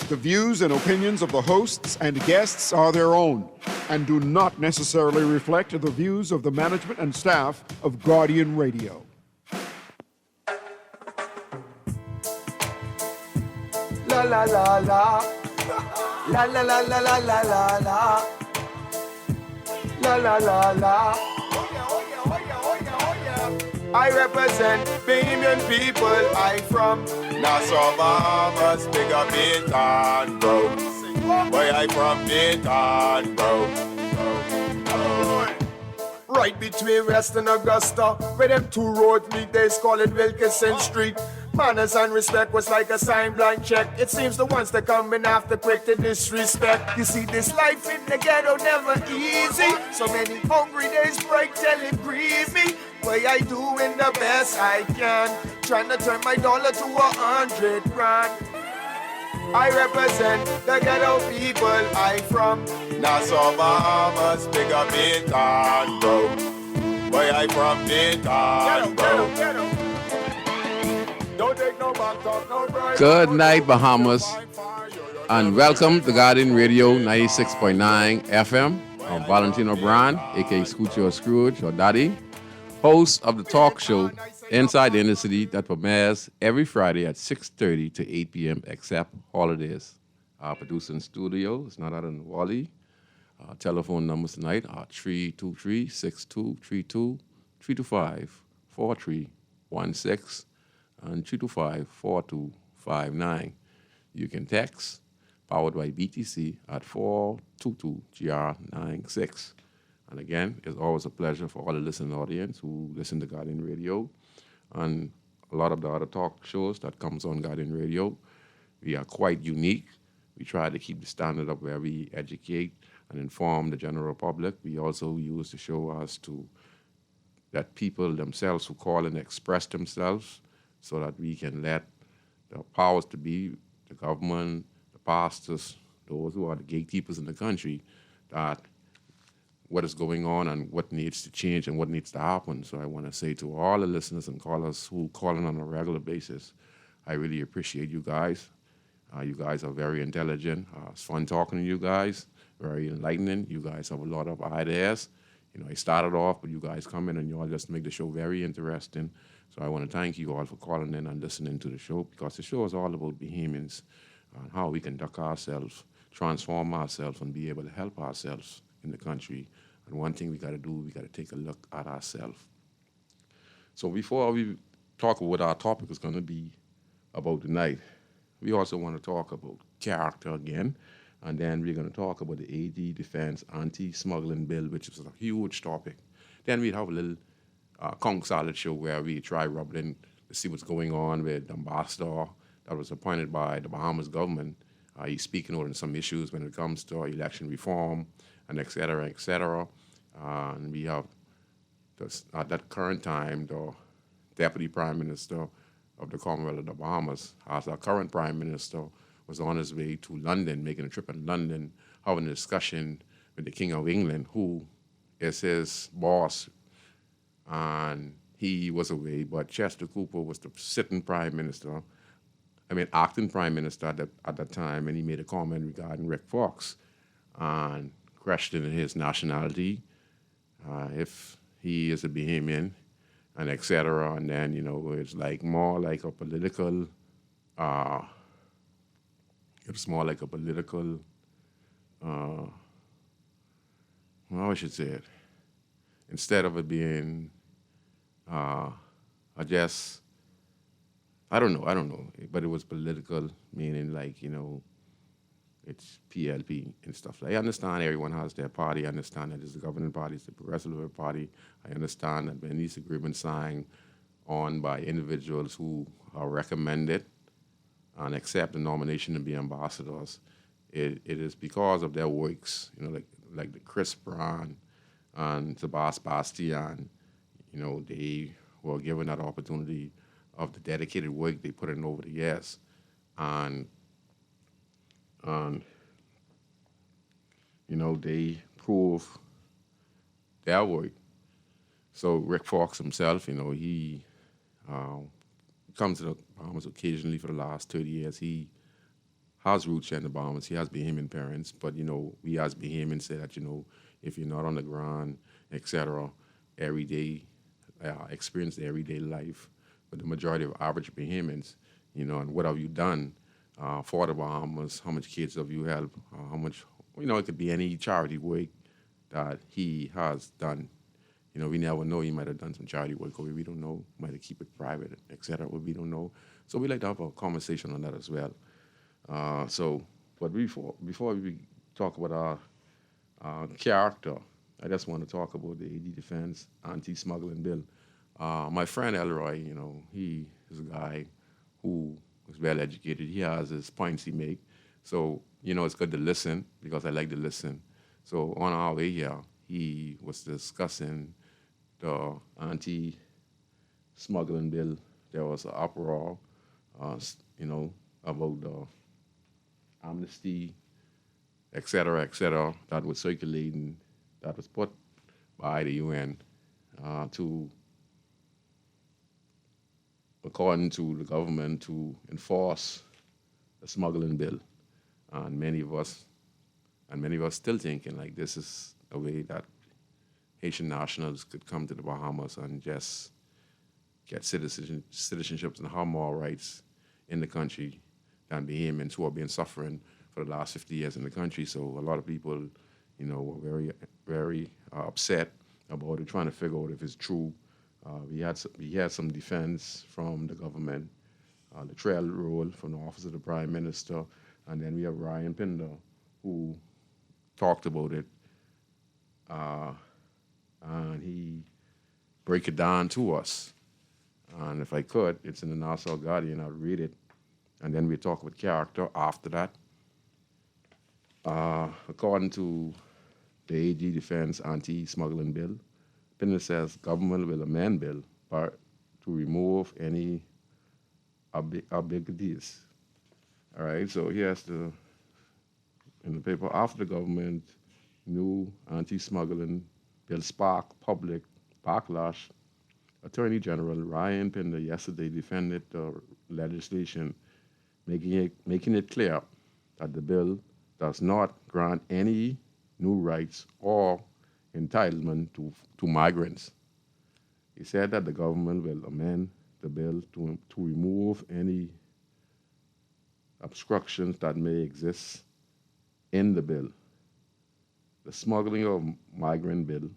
The views and opinions of the hosts and guests are their own and do not necessarily reflect the views of the management and staff of Guardian Radio. La la la la. La la la la la la la la. La la la la. I represent Bahamian people. I from Nassau, Bahamas, big up Baytown, bro. Boy, I from Baytown, bro. Right between West and Augusta, where them two roads meet, they call it Wilkinson Street. Manners and respect was like a sign blank check. It seems the ones that coming after quick to disrespect. You see, this life in the ghetto never easy. So many hungry days break till it grieve me. Way I doing the best I can, trying to turn my dollar to 100 grand. I represent the ghetto people. I from Nassau, Bahamas, big up Baytown, bro. Boy, I from Baytown, bro. Don't take no back talk, no bribe. Good night, Bahamas, and welcome to Guardian Radio 96.9 FM. I'm Valentino Brand, aka Scooch or Scrooge or Daddy, host of the talk show Inside the Inner City that premieres every Friday at 6:30 to 8 p.m. except holidays. Our producer in studio is not out in Wally. Our telephone numbers tonight are 323-6232, 325-4316, and 325-4259. You can text, powered by BTC, at 422-GR96. And again, it's always a pleasure for all the listening audience who listen to Guardian Radio and a lot of the other talk shows that comes on Guardian Radio. We are quite unique. We try to keep the standard up where we educate and inform the general public. We also use the show as to that people themselves who call and express themselves so that we can let the powers to be, the government, the pastors, those who are the gatekeepers in the country, that what is going on and what needs to change and what needs to happen. So I want to say to all the listeners and callers who call in on a regular basis, I really appreciate you guys. You guys are very intelligent. It's fun talking to you guys, very enlightening. You guys have a lot of ideas. You know, I started off, but you guys come in and you all just make the show very interesting. So I want to thank you all for calling in and listening to the show, because the show is all about Bahamians and how we conduct ourselves, transform ourselves, and be able to help ourselves in the country. And one thing we got to do, we got to take a look at ourselves. So before we talk about what our topic is going to be about tonight, we also want to talk about character again, and then we're going to talk about the AD Defense Anti-Smuggling Bill, which is a huge topic. Then we'd have a little Kong Salad show where we try rubbing to see what's going on with the ambassador that was appointed by the Bahamas government. He's speaking on some issues when it comes to election reform and et cetera, et cetera. And we have, at that current time, the Deputy Prime Minister of the Commonwealth of the Bahamas, as our current Prime Minister, was on his way to London, making a trip in London, having a discussion with the King of England, who is his boss, and he was away, but Chester Cooper was the sitting acting Prime Minister at that time, and he made a comment regarding Rick Fox and questioning his nationality, if he is a Bahamian, and et cetera. And then, it's like more like a political, how I should say it, instead of it being, I don't know, but it was political, meaning it's PLP and stuff. I understand everyone has their party. I understand that it's the governing party, it's the Progressive Liberal Party. I understand that when these agreements signed on by individuals who are recommended and accept the nomination to be ambassadors, it is because of their works, like the Chris Brown and Sebastian, they were given that opportunity of the dedicated work they put in over the years. And they prove their work. So Rick Fox himself, he comes to the Bahamas occasionally for the last 30 years. He has roots here in the Bahamas. He has Bahamian parents, but we as Bahamians say that if you're not on the ground, etc., every day, experience the everyday life. But the majority of average Bahamians, and what have you done for the Bahamas? How much kids have you helped? How much, it could be any charity work that he has done. We never know. He might have done some charity work, or we don't know. Might have keep it private, etc. We don't know. So we like to have a conversation on that as well. But before we talk about our character, I just want to talk about the AG Defense anti-smuggling bill. My friend Elroy, he is a guy who is well educated. He has his points he make. So, it's good to listen because I like to listen. So on our way here, he was discussing the anti-smuggling bill. There was an uproar, about the amnesty, et cetera, that was circulating, that was put by the UN to, according to the government, to enforce the smuggling bill. And many of us still thinking like this is a way that Haitian nationals could come to the Bahamas and just get citizenships and have more rights in the country than Bahamians who have been suffering for the last 50 years in the country. So a lot of people, were very, very upset about it, trying to figure out if it's true. We had some defense from the government, the trail role from the Office of the Prime Minister, and then we have Ryan Pinder, who talked about it, and he break it down to us. And if I could, it's in the Nassau Guardian, I'll read it, and then we talk about character after that. According to the AG Defense Anti-Smuggling Bill, Pinder says government will amend bill to remove any ambiguities. All right, so here's in the paper, after the government new anti-smuggling bill sparked public backlash, Attorney General Ryan Pinder yesterday defended the legislation, making it clear that the bill does not grant any new rights or entitlement to migrants. He said that the government will amend the bill to remove any obstructions that may exist in the bill. The Smuggling of Migrant Bill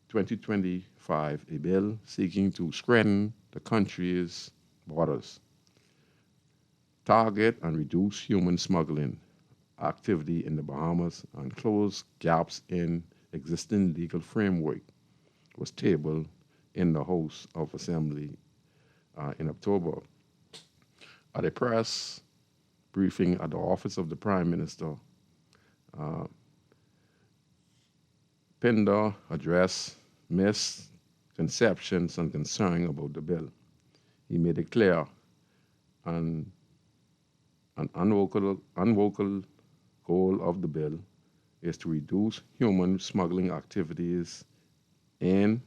2025, a bill seeking to strengthen the country's borders, target and reduce human smuggling activity in the Bahamas, and close gaps in existing legal framework, was tabled in the House of Assembly in October. At a press briefing at the Office of the Prime Minister, Pinder addressed misconceptions and concern about the bill. He made it clear an unvocal goal of the bill is to reduce human smuggling activities in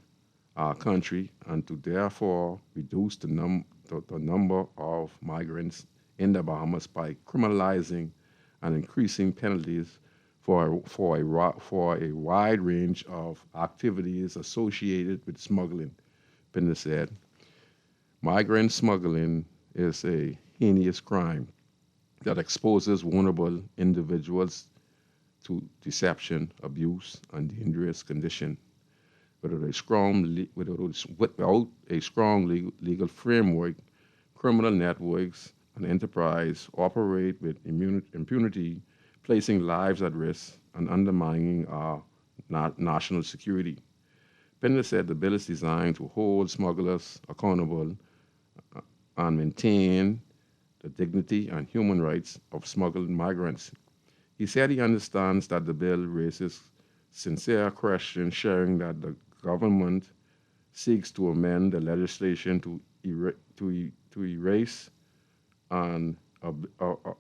our country and to therefore reduce the number of migrants in the Bahamas by criminalizing and increasing penalties for a wide range of activities associated with smuggling. Pinder said, migrant smuggling is a heinous crime that exposes vulnerable individuals to deception, abuse, and dangerous condition. Without a strong legal framework, criminal networks and enterprise operate with impunity, placing lives at risk and undermining our national security. Pinder said the bill is designed to hold smugglers accountable and maintain the dignity and human rights of smuggled migrants. He said he understands that the bill raises sincere questions, sharing that the government seeks to amend the legislation to erase an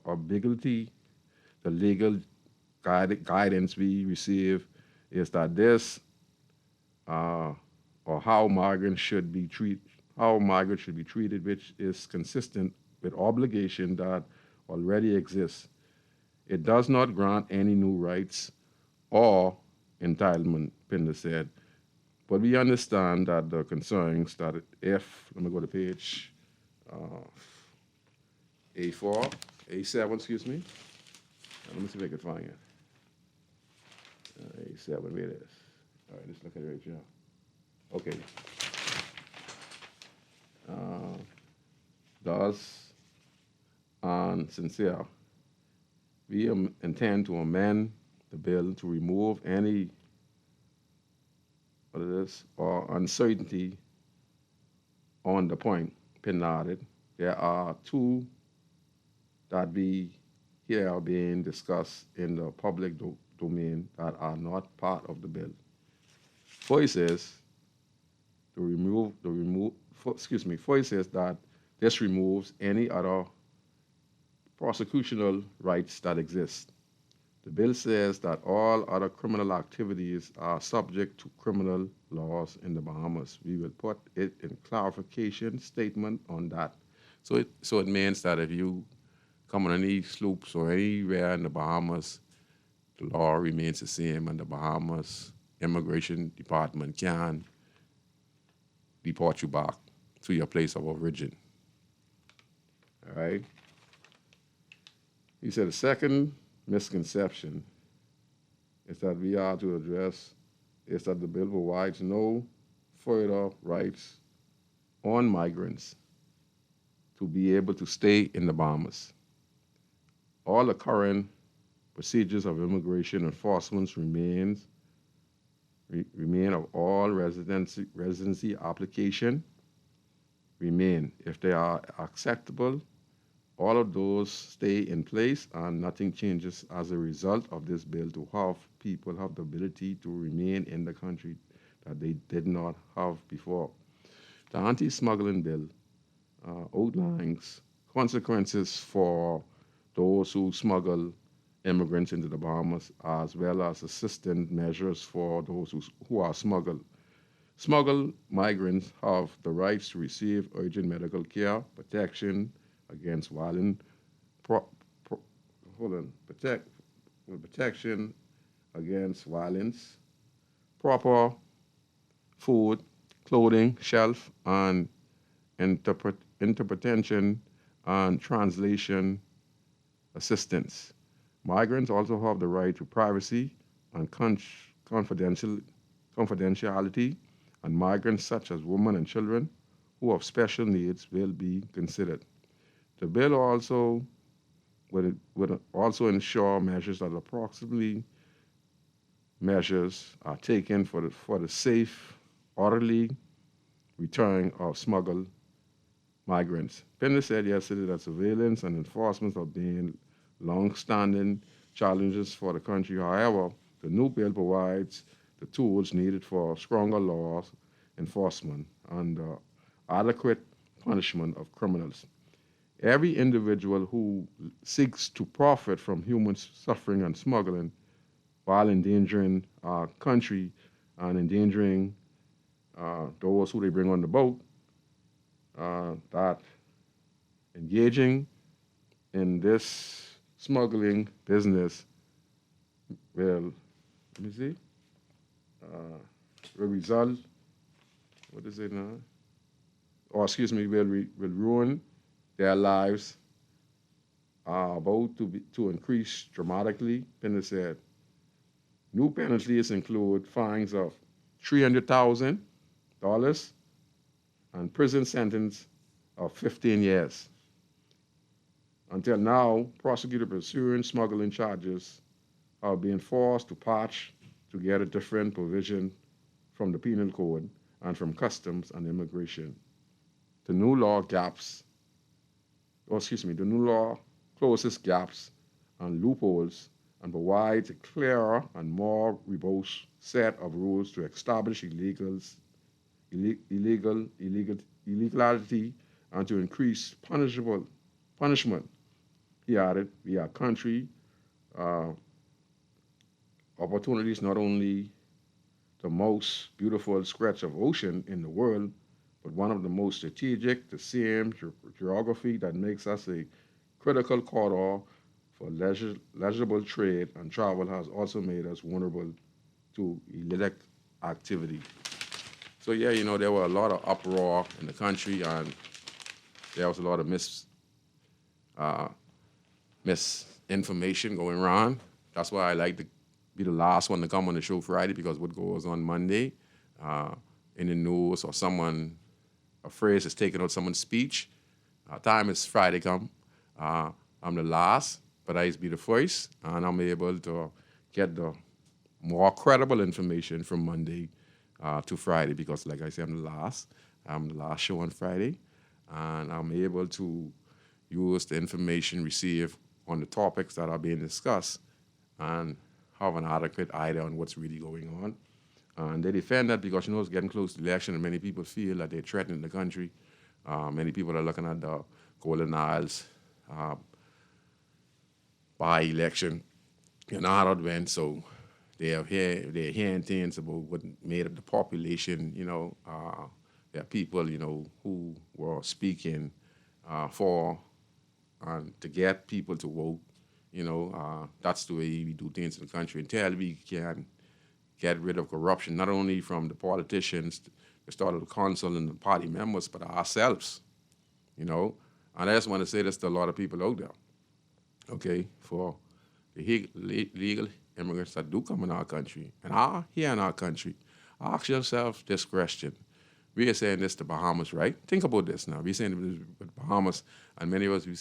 ambiguity. The legal guidance we receive is that this or how migrants should be treated, which is consistent with obligation that already exists It does not grant any new rights or entitlement, Pinder said. But we understand that the concerns that if, let me go to page A4, A7, excuse me. Let me see if I can find it. A7, where it is. All right, let's look at it right here. Okay. Thus, and sincere, we intend to amend the bill to remove any what it is or uncertainty on the point. Pin nodded. There are two that be here being discussed in the public domain that are not part of the bill. Foy says Foy says that this removes any other prosecutorial rights that exist. The bill says that all other criminal activities are subject to criminal laws in the Bahamas. We will put it in clarification statement on that. So it means that if you come on any sloops or anywhere in the Bahamas, the law remains the same, and the Bahamas Immigration Department can deport you back to your place of origin. All right? He said the second misconception is that we are to address is that the bill provides no further rights on migrants to be able to stay in the Bahamas. All the current procedures of immigration enforcement remain of all residency application remain. If they are acceptable, all of those stay in place and nothing changes as a result of this bill to have people have the ability to remain in the country that they did not have before. The anti-smuggling bill outlines consequences for those who smuggle immigrants into the Bahamas, as well as assistance measures for those who are smuggled. Smuggled migrants have the rights to receive urgent medical care, protection against violent, protection against violence, proper food, clothing, shelf, and interpretation and translation assistance. Migrants also have the right to privacy and confidentiality, and migrants such as women and children who have special needs will be considered. The bill also would also ensure measures that approximately measures are taken for the safe, orderly return of smuggled migrants. Pender said yesterday that surveillance and enforcement have been long-standing challenges for the country. However, the new bill provides the tools needed for stronger law enforcement and adequate punishment of criminals. Every individual who seeks to profit from human suffering and smuggling while endangering our country and endangering those who they bring on the boat, that engaging in this smuggling business will, let me see, will result, what is it now? Or excuse me, will ruin their lives, are about to increase dramatically. Pender said, new penalties include fines of $300,000 and prison sentence of 15 years. Until now, prosecutors pursuing smuggling charges are being forced to patch together different provisions from the penal code and from customs and immigration. The new law closes gaps and loopholes and provides a clearer and more robust set of rules to establish illegality and to increase punishment. He added, we are country opportunities, not only the most beautiful stretch of ocean in the world, but one of the most strategic, the same geography that makes us a critical corridor for leisurable trade and travel has also made us vulnerable to illicit activity. So yeah, there were a lot of uproar in the country, and there was a lot of misinformation going around. That's why I like to be the last one to come on the show Friday, because what goes on Monday in the news, or a phrase is taken out someone's speech, time is Friday come. I'm the last, but I used to be the first, and I'm able to get the more credible information from Monday to Friday, because, like I said, I'm the last show on Friday, and I'm able to use the information received on the topics that are being discussed and have an adequate idea on what's really going on. And they defend that because, it's getting close to the election, and many people feel that they're threatening the country. Many people are looking at the Golden Isles by-election in our event, so they're hearing things about what made up the population. There are people, who were speaking for and to get people to vote. That's the way we do things in the country until we can get rid of corruption, not only from the politicians, the start of the council and the party members, but ourselves. And I just want to say this to a lot of people out there. Okay, for the legal immigrants that do come in our country and are here in our country, ask yourself this question. We are saying this to Bahamas, right? Think about this now. We're saying this with Bahamas, and many of us are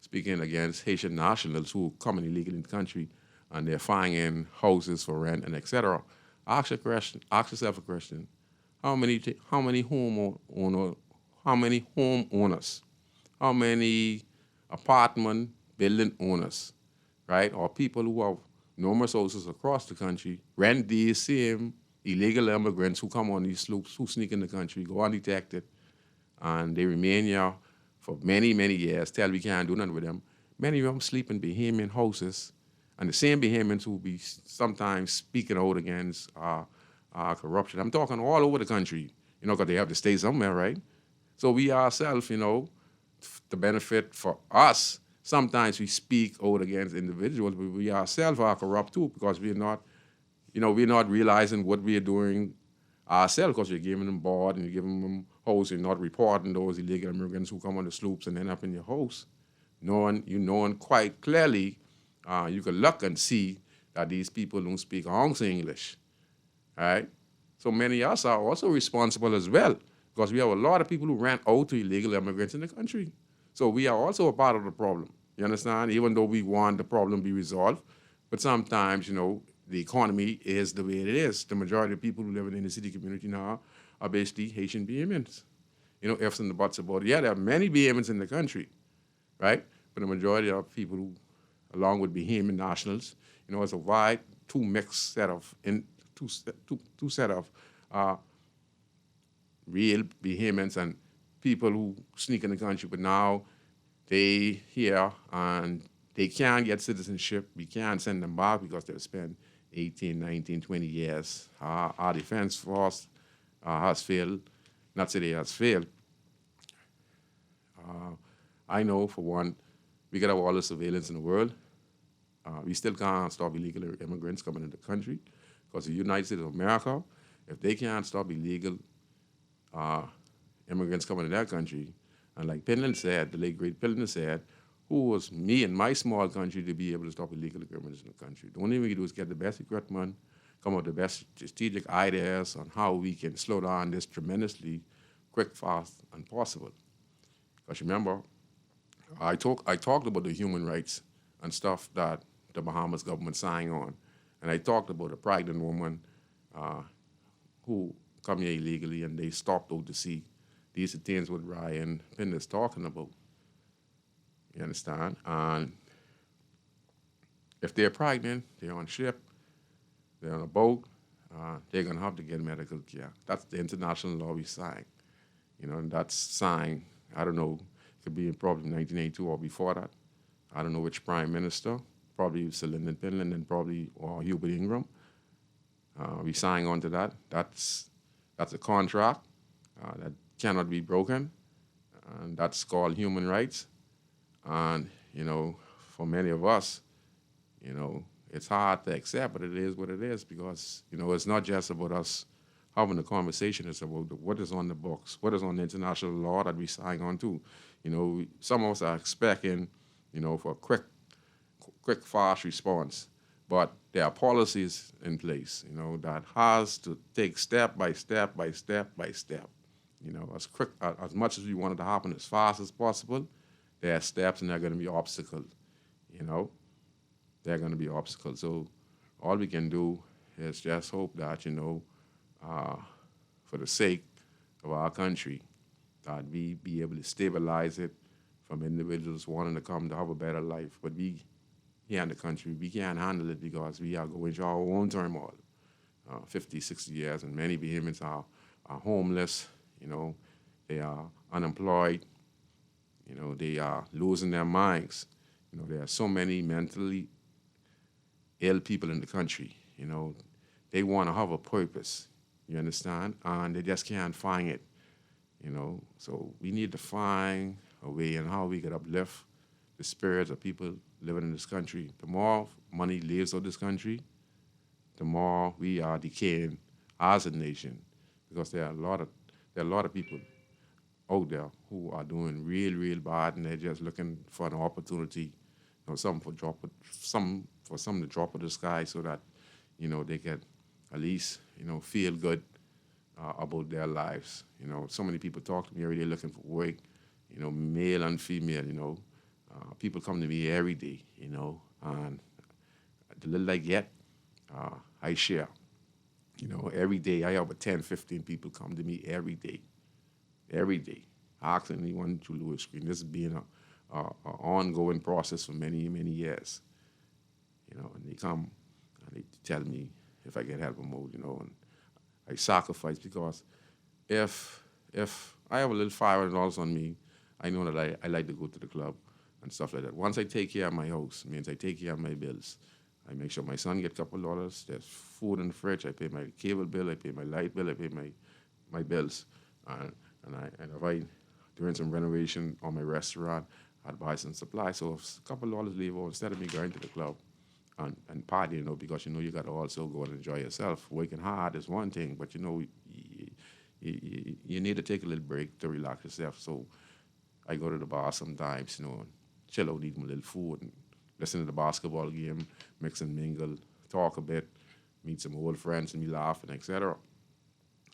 speaking against Haitian nationals who come in illegally in the country, and they're finding houses for rent and etc. Ask yourself a question. How many homeowners, how many apartment building owners, right, or people who have numerous houses across the country, rent these same illegal immigrants who come on these sloops, who sneak in the country, go undetected, and they remain here for many, many years till we can't do nothing with them. Many of them sleep in Bahamian houses, and the same Bahamians who be sometimes speaking out against corruption. I'm talking all over the country, because they have to stay somewhere, right? So we ourselves, the benefit for us, sometimes we speak out against individuals, but we ourselves are corrupt too, because we're not realizing what we are doing ourselves, because you're giving them board and you're giving them house, and not reporting those illegal immigrants who come on the sloops and end up in your house. Knowing quite clearly, you can look and see that these people don't speak a ounce of English, all right? So many of us are also responsible as well, because we have a lot of people who rent out to illegal immigrants in the country. So we are also a part of the problem, you understand? Even though we want the problem to be resolved, but sometimes, the economy is the way it is. The majority of people who live in the city community now are basically Haitian Bahamians. Ifs and the buts about it. Yeah, there are many Bahamians in the country, right? But the majority of people who, along with Bahamian nationals, it's a wide two set of real Bahamians and people who sneak in the country, but now they here and they can't get citizenship. We can't send them back because they've spent 18, 19, 20 years. Our defense force has failed. Not say it has failed. I know, for one, we could have all the surveillance in the world. We still can't stop illegal immigrants coming into the country, because the United States of America, if they can't stop illegal immigrants coming to their country, and like Penland said, the late great Penland said, who was me in my small country to be able to stop illegal immigrants in the country? The only thing we can do is get the best equipment, come up with the best strategic ideas on how we can slow down this tremendously quick, fast, and possible. Because remember, I talked about the human rights and stuff that the Bahamas government signed on, and I talked about a pregnant woman who come here illegally and they stopped out to sea. These are things what Ryan Penn is talking about. You understand? And if they're pregnant, they're on a ship, they're on a boat, they're going to have to get medical care. That's the international law we signed. And that's signed, I don't know, it could be probably 1982 or before that. I don't know which prime minister, probably Sir Lyndon Penland and probably Hubert Ingram. We signed on to that. That's a contract that cannot be broken, and that's called human rights. And, for many of us, it's hard to accept, but it is what it is because, it's not just about us having a conversation. It's about what is on the books, what is on the international law that we sign on to. Some of us are expecting, for a quick, fast response, but there are policies in place, that has to take step by step by step by step. As much as we want it to happen as fast as possible, there are steps and there are going to be obstacles, There are going to be obstacles. So all we can do is just hope that, for the sake of our country, that we be able to stabilize it from individuals wanting to come to have a better life. But we, here in the country, we can't handle it because we are going through our own turmoil. 50, 60 years, and many Bahamians are homeless, they are unemployed, they are losing their minds. There are so many mentally ill people in the country, they want to have a purpose, you understand? And they just can't find it, So we need to find a way in how we could uplift the spirits of people living in this country. The more money leaves of this country, the more we are decaying as a nation, because there are a lot of people out there who are doing real bad, and they're just looking for an opportunity, some to drop of the sky, so that they can at least feel good about their lives. So many people talk to me every day looking for work, male and female. People come to me every day, and the little I get, I share. Every day I have about 10, 15 people come to me every day, asking me one to Lewis Screen. This has been a ongoing process for many, many years. And they come and they tell me if I can help them out, and I sacrifice because if I have a little $500 on me, I know that I like to go to the club and stuff like that. Once I take care of my house, means I take care of my bills. I make sure my son gets a couple of dollars. There's food in the fridge. I pay my cable bill. I pay my light bill. I pay my bills. And if I doing some renovation on my restaurant, I'd buy some supplies. So if a couple of dollars leave over, instead of me going to the club and party, because you got to also go and enjoy yourself. Working hard is one thing, but you need to take a little break to relax yourself. So I go to the bar sometimes, and chill out, eat my little food, and listen to the basketball game, mix and mingle, talk a bit, meet some old friends, and be laughing, etc.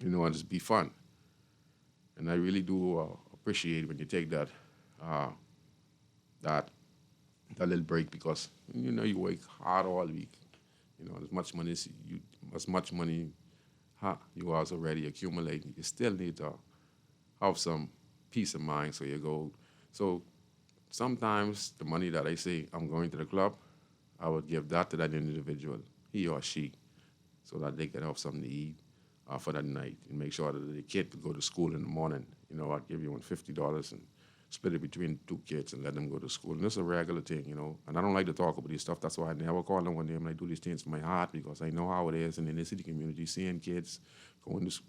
And just be fun. And I really do appreciate when you take that little break, because you work hard all week. As much money you also already accumulating, you still need to have some peace of mind. So sometimes the money that I say I'm going to the club, I would give that to that individual, he or she, so that they can have something to eat for that night, and make sure that the kid could go to school in the morning. I'd give you $50 and split it between two kids and let them go to school. And this is a regular thing, And I don't like to talk about this stuff. That's why I never call no one name. I do these things from my heart, because I know how it is in the inner city community, seeing kids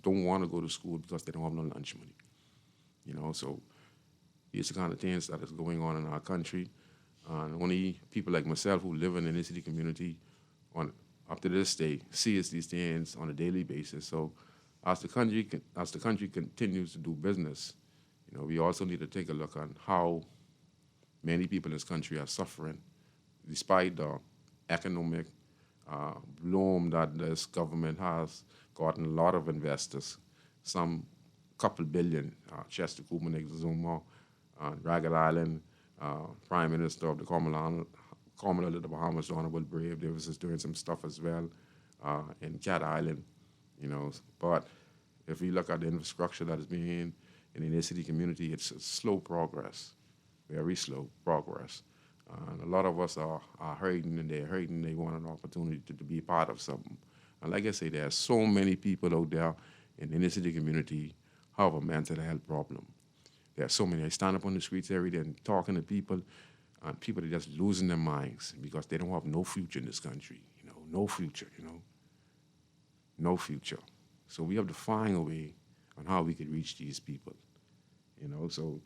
don't want to go to school because they don't have no lunch money. So these are the kind of things that is going on in our country. And only people like myself who live in the inner city community up to this day sees these things on a daily basis. So as the country continues to do business, we also need to take a look on how many people in this country are suffering, despite the economic bloom that this government has gotten a lot of investors, some couple billion, Chester Kubernik Zuma, Ragged Island, Prime Minister of the Commonwealth of the Bahamas, Honorable Brave Davis, is doing some stuff as well in Cat Island, But if we look at the infrastructure that is being in the inner city community, it's a slow progress, very slow progress. And a lot of us are hurting, and they're hurting. They want an opportunity to be part of something. And like I say, there are so many people out there in the inner city community who have a mental health problem. There are so many. I stand up on the streets every day and talking to people, and people are just losing their minds because they don't have no future in this country. No future. No future. So we have to find a way on how we could reach these people. So,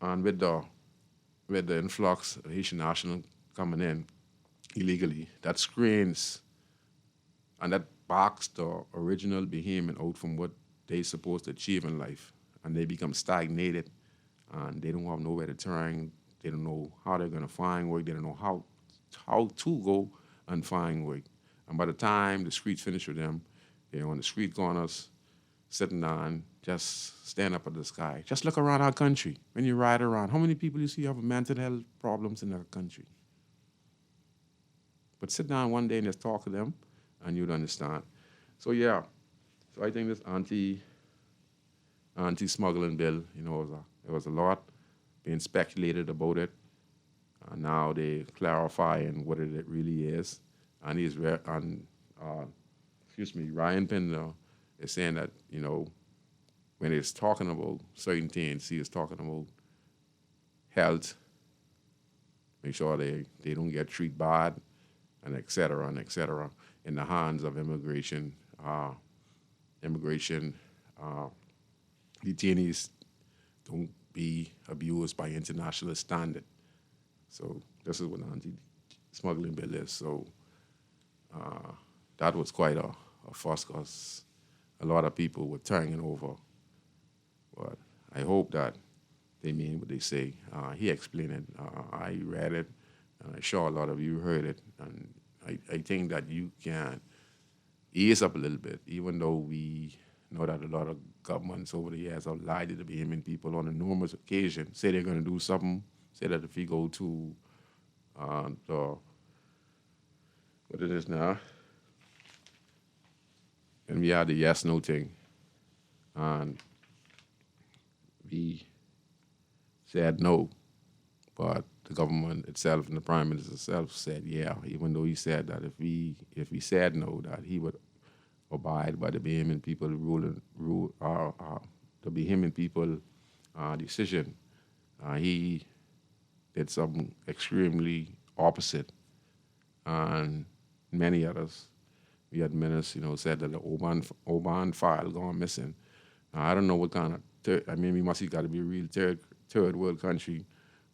and with the with the influx of Haitian national coming in illegally, that screens and that box the original behemoth out from what they supposed to achieve in life. And they become stagnated and they don't have nowhere to turn. They don't know how they're gonna find work. They don't know how to go and find work. And by the time the streets finish with them, they're on the street corners, sitting down, just stand up at the sky. Just look around our country. When you ride around, how many people you see have mental health problems in our country? But sit down one day and just talk to them, and you'd understand. So yeah, so I think this anti-smuggling bill, there was a lot being speculated about it. Now they clarifying what it really is, and Ryan Pinder is saying that when he's talking about certain things, he is talking about health, make sure they don't get treated bad, and et cetera, in the hands of immigration detainees don't be abused by international standard. So this is what the anti-smuggling bill is. So that was quite a fuss because a lot of people were turning over. But I hope that they mean what they say. He explained it. I read it, and I'm sure a lot of you heard it. And I think that you can ease up a little bit, even though we know that a lot of governments over the years have lied to the Bahamian people on a numerous occasion, say they're going to do something, say that if we go to what it is now, and we had the yes-no thing, and we said no, but the government itself and the Prime Minister itself said yeah, even though he said that if we said no, that he would abide by the Bahamian people the Bahamian people decision. He did something extremely opposite, and many others. We had ministers, said that the Oban file gone missing. Now, I don't know what kind of we must have got to be a real third world country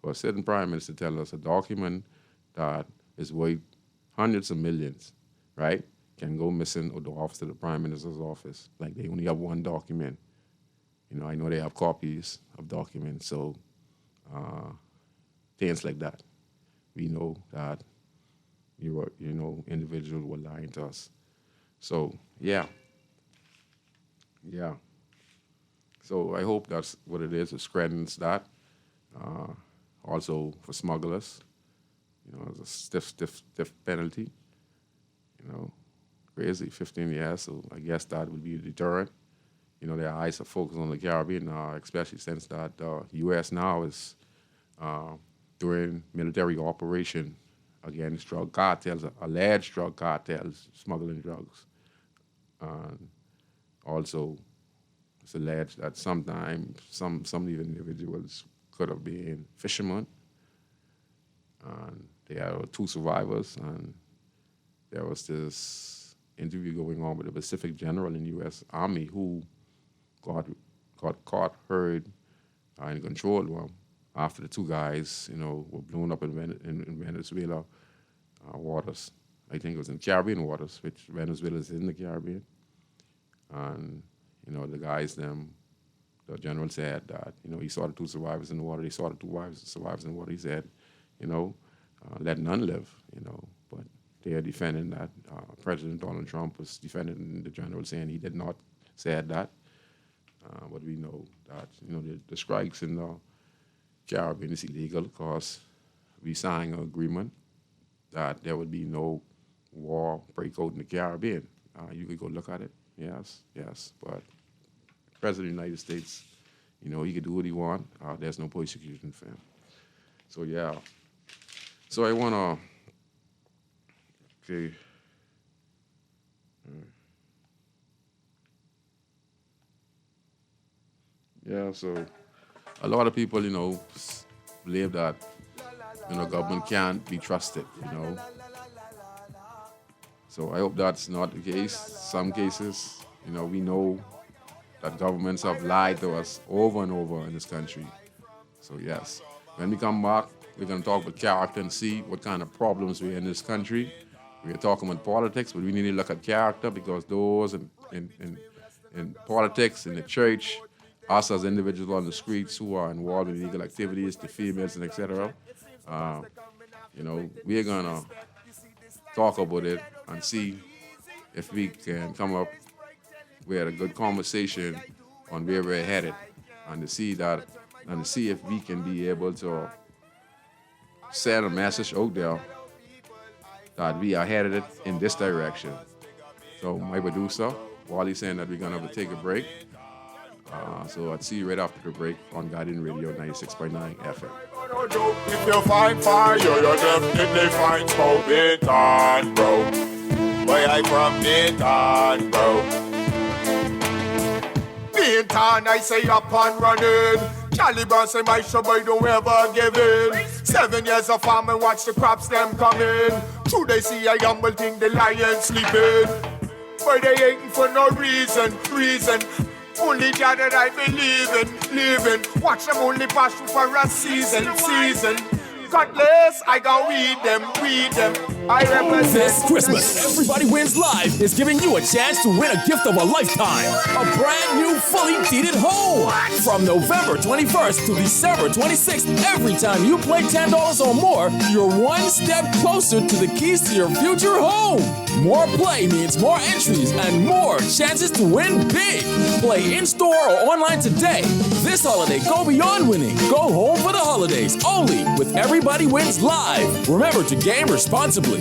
for a certain prime minister to tell us a document that is worth hundreds of millions, right, can go missing out the office of the prime minister's office. Like they only have one document. I know they have copies of documents, so things like that. We know that individuals were lying to us. So yeah. So I hope that's what it is. It strengthens that. Also for smugglers, it's a stiff penalty. Crazy, 15 years. So I guess that would be a deterrent. Their eyes are focused on the Caribbean, especially since that the U.S. now is doing military operation against drug cartels, alleged drug cartels smuggling drugs. Also, it's alleged that sometimes some of the individuals could have been fishermen. And there are 2 survivors, and there was this interview going on with a Pacific general in the U.S. Army who got caught, heard, in control room after the 2 guys, were blown up in Venezuela waters. I think it was in Caribbean waters, which Venezuela is in the Caribbean. And, the guys, the general said that, he saw the 2 survivors in the water. He saw the 2 survivors in the water. He said, let none live, But they are defending that. President Donald Trump was defending the general, saying he did not say that. But we know that, the strikes in the Caribbean is illegal because we signed an agreement that there would be no war breakout in the Caribbean. You could go look at it. Yes. But President of the United States, he could do what he want. There's no persecution for him. So, yeah. So I want to, okay. Yeah, so a lot of people, believe that, government can't be trusted, So I hope that's not the case. Some cases, we know that governments have lied to us over and over in this country. So yes, when we come back, We're going to talk about character and see what kind of problems we have in this country. We're talking about politics, but we need to look at character because those in politics, in the church, us as individuals on the streets who are involved in illegal activities, the females and etc. We're going to talk about it and see if we can come up with a good conversation on where we're headed and to see if we can be able to send a message out there that we are headed in this direction. So my producer, Wally's saying that we're going to have to take a break. So I'll see you right after the break on Guardian Radio 96.9 FM. If you find fire, you definitely find smoke. Dayton, bro. Where I from, Dayton, bro. Dayton, I say up and running. Caliban say my show boy don't ever give in. 7 years of farming, watch the crops them coming. True they see a humble thing, the lion sleeping. But they ain't for no reason. Only God that I believe in, living. Watch them only pass through for a season. Cutlass, I go weed them. I represent. This Christmas, Everybody Wins Live is giving you a chance to win a gift of a lifetime. A brand new, fully deeded home. From November 21st to December 26th, every time you play $10 or more, you're one step closer to the keys to your future home. More play means more entries and more chances to win big. Play in-store or online today. This holiday, go beyond winning. Go home for the holidays, only with Everybody Wins Live. Remember to game responsibly.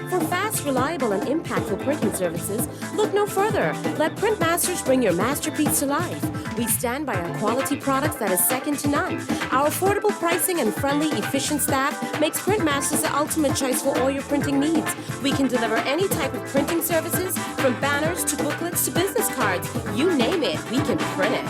For fast, reliable, and impactful printing services, look no further. Let Printmasters bring your masterpiece to life. We stand by our quality products that is second to none. Our affordable pricing and friendly, efficient staff makes Printmasters the ultimate choice for all your printing needs. We can deliver any type of printing services, from banners to booklets to business cards. You name it, we can print it.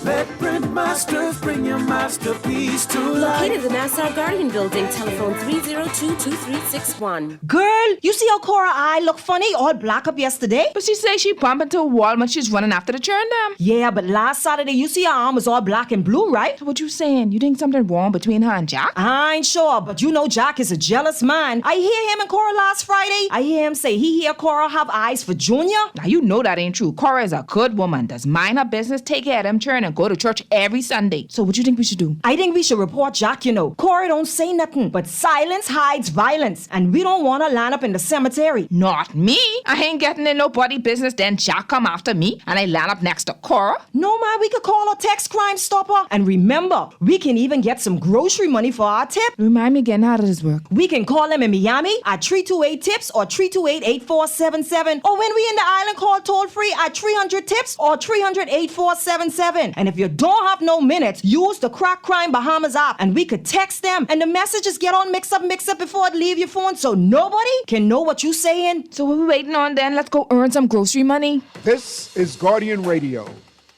Let Printmasters bring your masterpiece to life. Located in the Nassau Guardian Building, telephone 302-2361. Girl, you see how Cora eye look funny, all black up yesterday? But she say she bump into a wall when she's running after the churn them. Yeah, but last Saturday you see her arm was all black and blue, right? So what you saying? You think something wrong between her and Jack? I ain't sure, but you know Jack is a jealous man. I hear him and Cora last Friday. I hear him say he hear Cora have eyes for Junior. Now you know that ain't true. Cora is a good woman, does mind her business, take care of them churn, and go to church every Sunday. So what you think we should do? I think we should report Jack, you know. Cora don't say nothing, but silence hides violence, and we don't want to line up in the cemetery. Not me. I ain't getting in nobody business, then Jack come after me, and I land up next to Cora. No, man, we could call a text Crime Stopper. And remember, we can even get some grocery money for our tip. Remind me again, how does this work? We can call them in Miami at 328-TIPS or 328-8477. Or when we in the island, call toll-free at 300-TIPS or 300-8477. And if you don't have no minutes, use the Crack Crime Bahamas app and we could text them and the messages get on mix up before it leave your phone so nobody can know what you saying. So what we waiting on then? Let's go earn some grocery money. This is Guardian Radio,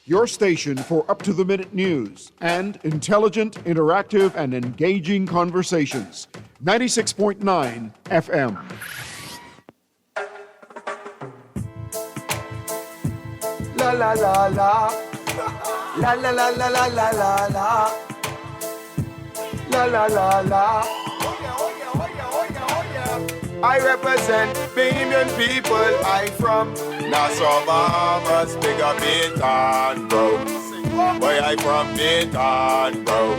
your station for up-to-the-minute news and intelligent, interactive, and engaging conversations. 96.9 FM. La la la la. La la la la la la la la. La la la la. I represent Bahamian people. I from Nassau, Bahamas, big up Dayton, bro. Where I from, Dayton, bro.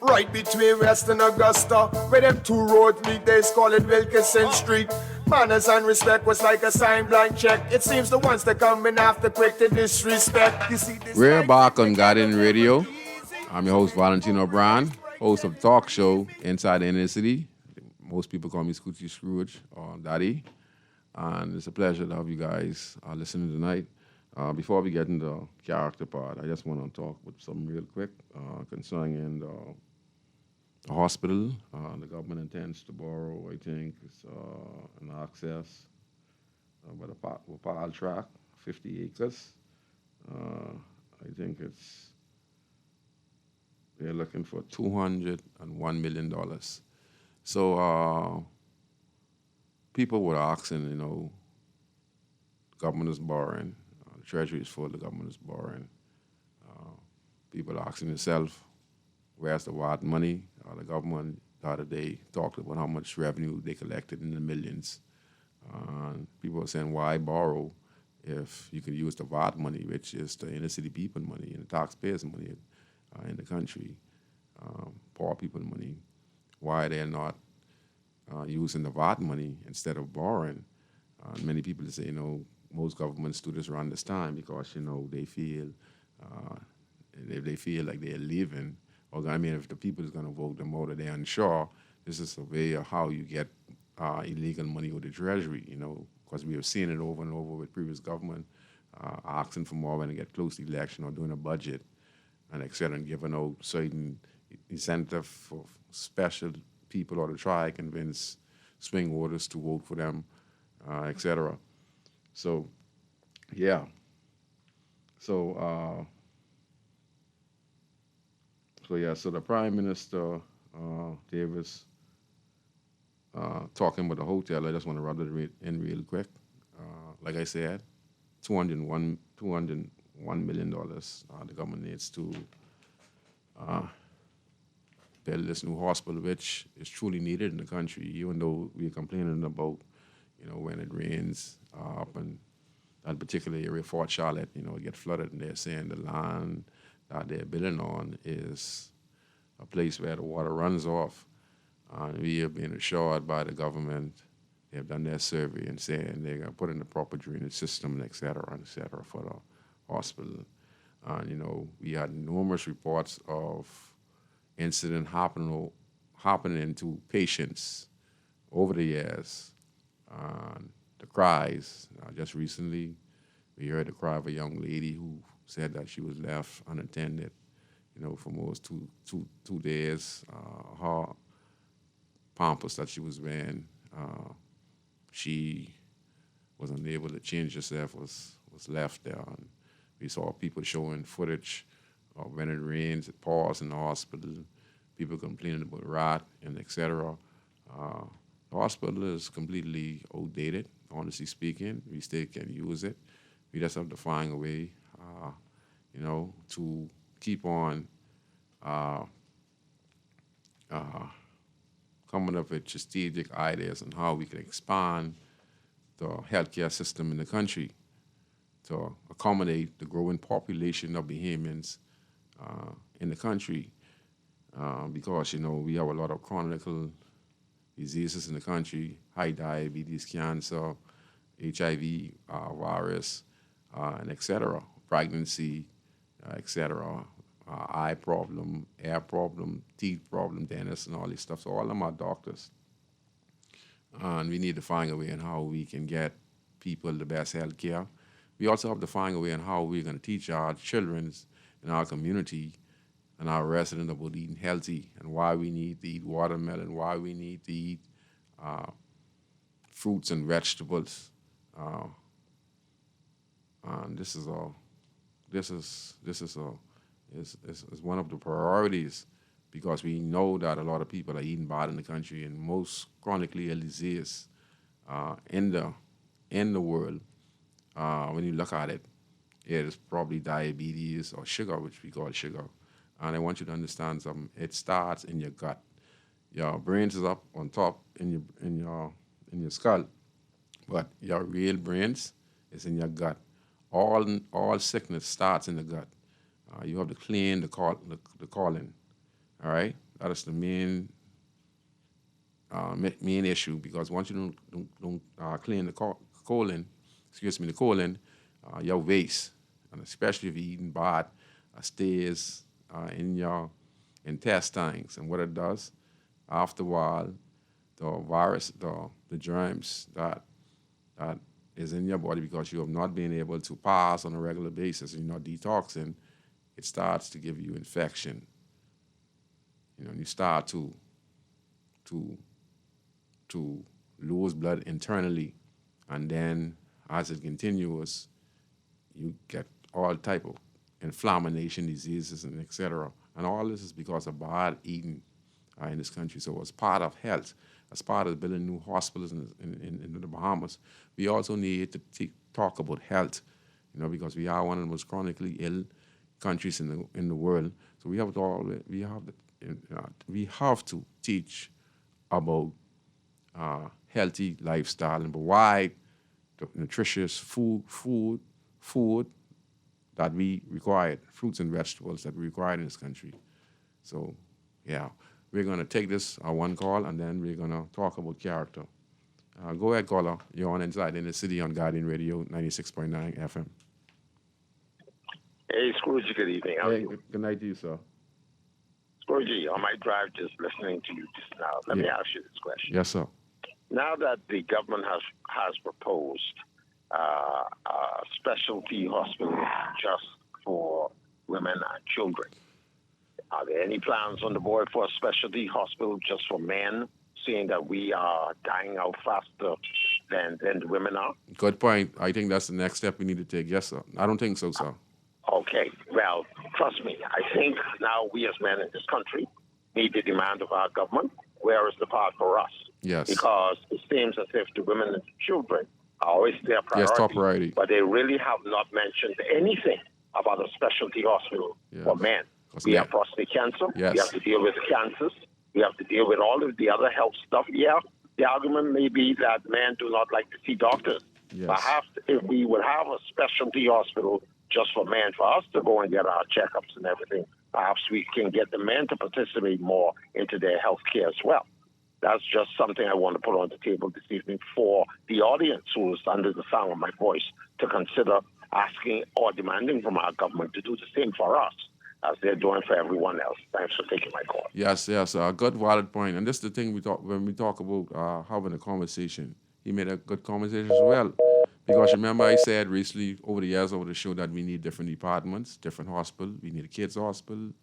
Right between West and Augusta, where them two roads meet, they call it Wilkinson Street. Manners and respect was like a sign blank check. It seems the ones that come in after quick to disrespect. You see this. We're back on Guardian Radio. I'm your host, Valentino Brown, host of talk show Inside the Inner City. Most people call me Scrooge or Daddy. And it's a pleasure to have you guys listening tonight. Before we get into the character part, I just want to talk with something real quick concerning the hospital. The government intends to borrow, I think, an access by the Pile track, 50 acres. I think they're looking for $201 million. So people were asking, the government is borrowing, the treasury is full, the government is borrowing. People are asking themselves, where's the VAT money? The government the other day talked about how much revenue they collected in the millions. People are saying, why borrow if you could use the VAT money, which is the inner city people money and the taxpayers' money in the country, poor people money. Why they're not using the VAT money instead of borrowing? Many people say, most governments do this around this time because, they feel they feel like they're leaving. Or, if the people is going to vote them out or they're unsure, this is a way of how you get illegal money with the Treasury, because we have seen it over and over with previous government asking for more when they get close to the election or doing a budget and et cetera, and giving out certain incentive for special people or to try to convince swing voters to vote for them, et cetera. So, yeah. So the Prime Minister, Davis, talking about the hotel, I just want to rub it in real quick. Like I said, $201 million the government needs to build this new hospital, which is truly needed in the country, even though we're complaining about, when it rains up in that particular area, Fort Charlotte, it gets flooded, and they're saying the land that they're building on is a place where the water runs off. And we have been assured by the government, they have done their survey and saying they're going to put in the proper drainage system, and et cetera, for the hospital. And, we had numerous reports of incident happening to patients over the years. The cries, just recently, we heard the cry of a young lady who said that she was left unattended, for almost two days. Her pampers that she was wearing, she was unable to change herself, was left there. And we saw people showing footage of when it rains, it pours in the hospital, people complaining about rat and et cetera. The hospital is completely outdated, honestly speaking. We still can use it. We just have to find a way, to keep on coming up with strategic ideas on how we can expand the healthcare system in the country to accommodate the growing population of Bahamians in the country. Because, we have a lot of chronic diseases in the country, high diabetes, cancer, HIV, virus, and et cetera, pregnancy, et cetera, eye problem, air problem, teeth problem, dentists, and all this stuff. So all of them are doctors. And we need to find a way on how we can get people the best health care. We also have to find a way on how we're going to teach our children in our community and our residents about eating healthy and why we need to eat watermelon, why we need to eat fruits and vegetables. And this is one of the priorities, because we know that a lot of people are eating bad in the country, and most chronically ill disease in the world, when you look at it, it is probably diabetes or sugar, which we call sugar. And I want you to understand something. It starts in your gut. Your brains is up on top in your skull, but your real brains is in your gut. All sickness starts in the gut. You have to clean the colon. All right, that is the main issue, because once you don't clean the colon, your waste, and especially if you're eating bad, stays in your intestines, and what it does, after a while, the virus, the germs that is in your body, because you have not been able to pass on a regular basis and you're not detoxing, it starts to give you infection. And you start to lose blood internally, and then as it continues, you get all type of inflammation diseases and et cetera. And all this is because of bad eating in this country. So as part of health, as part of building new hospitals in the Bahamas, we also need to talk about health, because we are one of the most chronically ill countries in the world. So we have we have to teach about healthy lifestyle and provide the nutritious food that we require, fruits and vegetables that we require in this country. So, yeah, we're going to take this one call, and then we're going to talk about character. Go ahead, caller. You're on Inside in the City on Guardian Radio 96.9 FM. Hey, Scrooge, good evening. How are you? Good night to you, sir. Scrooge, on my drive, just listening to you just now, let me ask you this question. Yes, sir. Now that the government has proposed a specialty hospital just for women and children, are there any plans on the board for a specialty hospital just for men, seeing that we are dying out faster than the women are? Good point. I think that's the next step we need to take. Yes, sir. I don't think so, sir. Okay. Well, trust me, I think now we as men in this country need the demand of our government. Where is the part for us? Yes. Because it seems as if the women and the children are always their priority. Yes, top priority. But they really have not mentioned anything about a specialty hospital for men. We have prostate cancer. Yes. We have to deal with the cancers. We have to deal with all of the other health stuff. Yeah, the argument may be that men do not like to see doctors. Yes. Perhaps if we would have a specialty hospital just for men, for us to go and get our checkups and everything, perhaps we can get the men to participate more into their health care as well. That's just something I want to put on the table this evening for the audience who is under the sound of my voice to consider asking or demanding from our government to do the same for us as they're doing for everyone else. Thanks for taking my call. Yes, good valid point. And this is the thing when we talk about having a conversation. He made a good conversation as well. Because remember I said recently over the years over the show that we need different departments, different hospitals. We need a kids hospital,